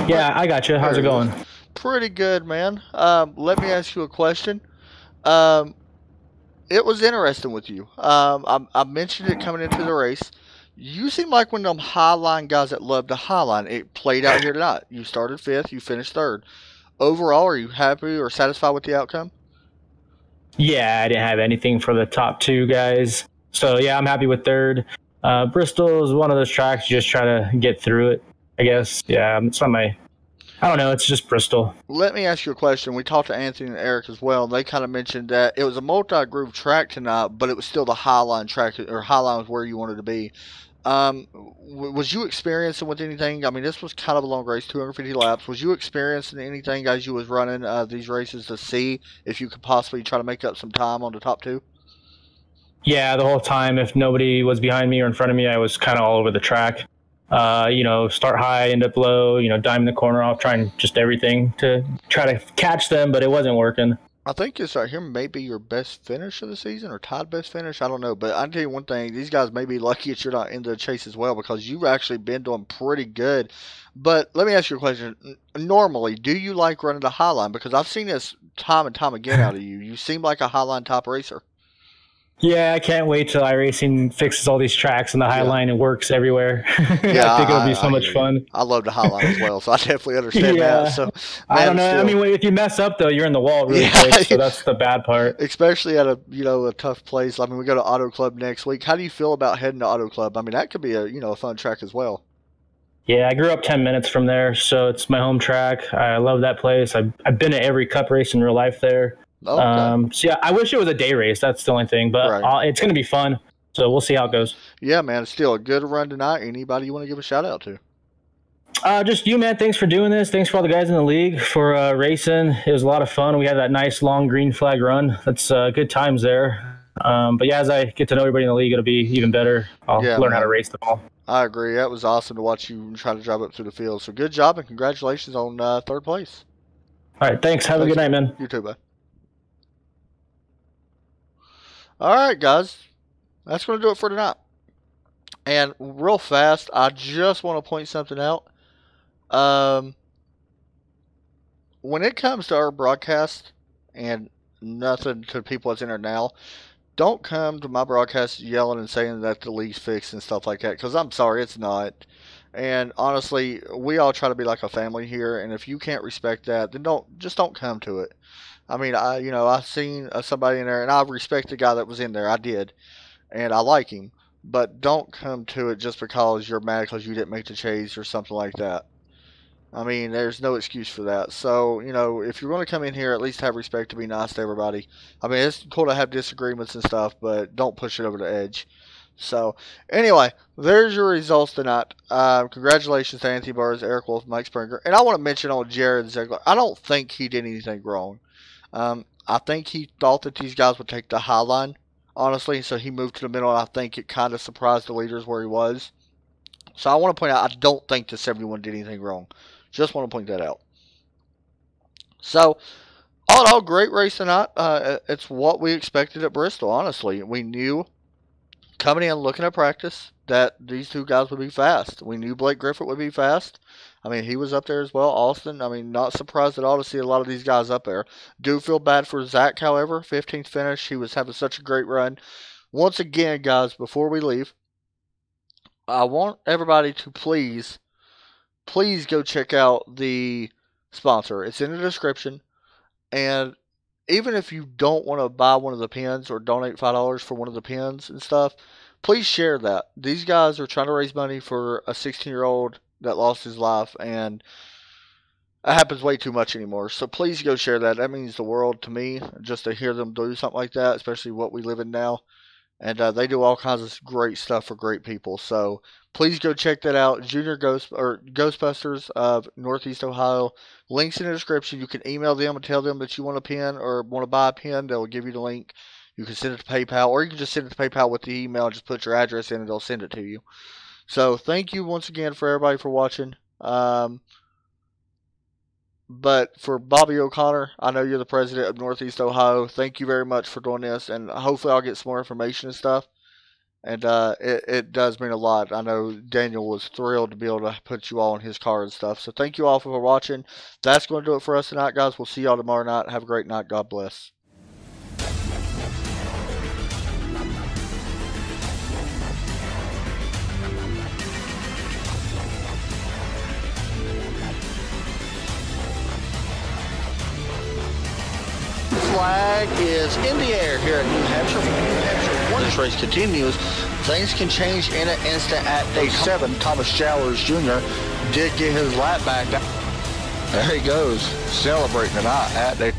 Yeah, I got you. How's it going? Pretty good, man. Let me ask you a question. It was interesting with you. I mentioned it coming into the race. You seem like one of them highline guys that love to highline. It played out here tonight. You started fifth. You finished third. Overall, are you happy or satisfied with the outcome? Yeah, I didn't have anything for the top two guys. So, yeah, I'm happy with third. Bristol is one of those tracks you just try to get through it, I guess. Yeah, it's not my... I don't know. It's just Bristol. Let me ask you a question. We talked to Anthony and Eric as well, and they kind of mentioned that it was a multi-groove track tonight, but it was still the highline track, or highline was where you wanted to be. Was you experiencing with anything? I mean, this was kind of a long race, 250 laps. Was you experiencing anything as you was running these races to see if you could possibly try to make up some time on the top two? Yeah, the whole time. If nobody was behind me or in front of me, I was kind of all over the track. Start high, end up low, dime the corner off, trying just everything to try to catch them, but it wasn't working. I think this right here may be your best finish of the season or tied best finish. I don't know, but I'll tell you one thing. These guys may be lucky that you're not in the chase as well because you've actually been doing pretty good. But let me ask you a question. Normally, do you like running the highline? Because I've seen this time and time again out of you. You seem like a highline top racer. Yeah, I can't wait till iRacing fixes all these tracks and the Highline and works everywhere. Yeah, I think it'll be so much fun. I love the Highline as well, so I definitely understand that. So, man, I don't know. I mean, if you mess up though, you're in the wall really quick. So that's the bad part. Especially at a tough place. I mean, we go to Auto Club next week. How do you feel about heading to Auto Club? I mean, that could be a fun track as well. Yeah, I grew up 10 minutes from there, so it's my home track. I love that place. I've been at every Cup race in real life there. Okay. So yeah, I wish it was a day race. That's the only thing, but it's going to be fun. So we'll see how it goes. Yeah, man, it's still a good run tonight. Anybody you want to give a shout out to? Just you, man. Thanks for doing this. Thanks for all the guys in the league for racing. It was a lot of fun. We had that nice long green flag run. That's good times there. But yeah, as I get to know everybody in the league, it'll be even better. I'll learn how to race them all. I agree. That was awesome to watch you try to drive up through the field. So good job and congratulations on third place. All right, thanks. Have a good night, man. You too, bud. All right, guys. That's going to do it for tonight. And real fast, I just want to point something out. When it comes to our broadcast, and nothing to people that's in there now, don't come to my broadcast yelling and saying that the league's fixed and stuff like that, because I'm sorry, it's not. And honestly, we all try to be like a family here, and if you can't respect that, then don't come to it. I mean, I've seen somebody in there, and I respect the guy that was in there. I did, and I like him. But don't come to it just because you're mad because you didn't make the chase or something like that. I mean, there's no excuse for that. So, if you're going to come in here, at least have respect to be nice to everybody. I mean, it's cool to have disagreements and stuff, but don't push it over the edge. So, anyway, there's your results tonight. Congratulations to Anthony Burrs, Eric Wolf, Mike Springer. And I want to mention on Jared Ziegler, I don't think he did anything wrong. I think he thought that these guys would take the high line, honestly, so he moved to the middle, and I think it kind of surprised the leaders where he was. So I want to point out, I don't think the 71 did anything wrong. Just want to point that out. So, all in all, great race tonight. It's what we expected at Bristol, honestly. We knew, coming in looking at practice, that these two guys would be fast. We knew Blake Griffith would be fast. I mean, he was up there as well. Austin, I mean, not surprised at all to see a lot of these guys up there. Do feel bad for Zach, however. 15th finish. He was having such a great run. Once again, guys, before we leave, I want everybody to please go check out the sponsor. It's in the description. And even if you don't want to buy one of the pins or donate $5 for one of the pins and stuff, please share that. These guys are trying to raise money for a 16-year-old that lost his life, and it happens way too much anymore. So please go share that. That means the world to me, just to hear them do something like that, especially what we live in now. And they do all kinds of great stuff for great people. So please go check that out. Ghostbusters of Northeast Ohio. Links in the description. You can email them and tell them that you want a pin or want to buy a pin. They'll give you the link. You can send it to PayPal, or you can just send it to PayPal with the email. Just put your address in and they'll send it to you. So thank you once again for everybody for watching. But for Bobby O'Connor, I know you're the president of Northeast Ohio. Thank you very much for doing this, and hopefully I'll get some more information and stuff. And it does mean a lot. I know Daniel was thrilled to be able to put you all in his car and stuff. So thank you all for watching. That's going to do it for us tonight, guys. We'll see y'all tomorrow night. Have a great night. God bless. Flag is in the air here at New Hampshire. New Hampshire, when this race continues, things can change in an instant at day 7. Thomas Jowers Jr. did get his lap back. There he goes, celebrating tonight at day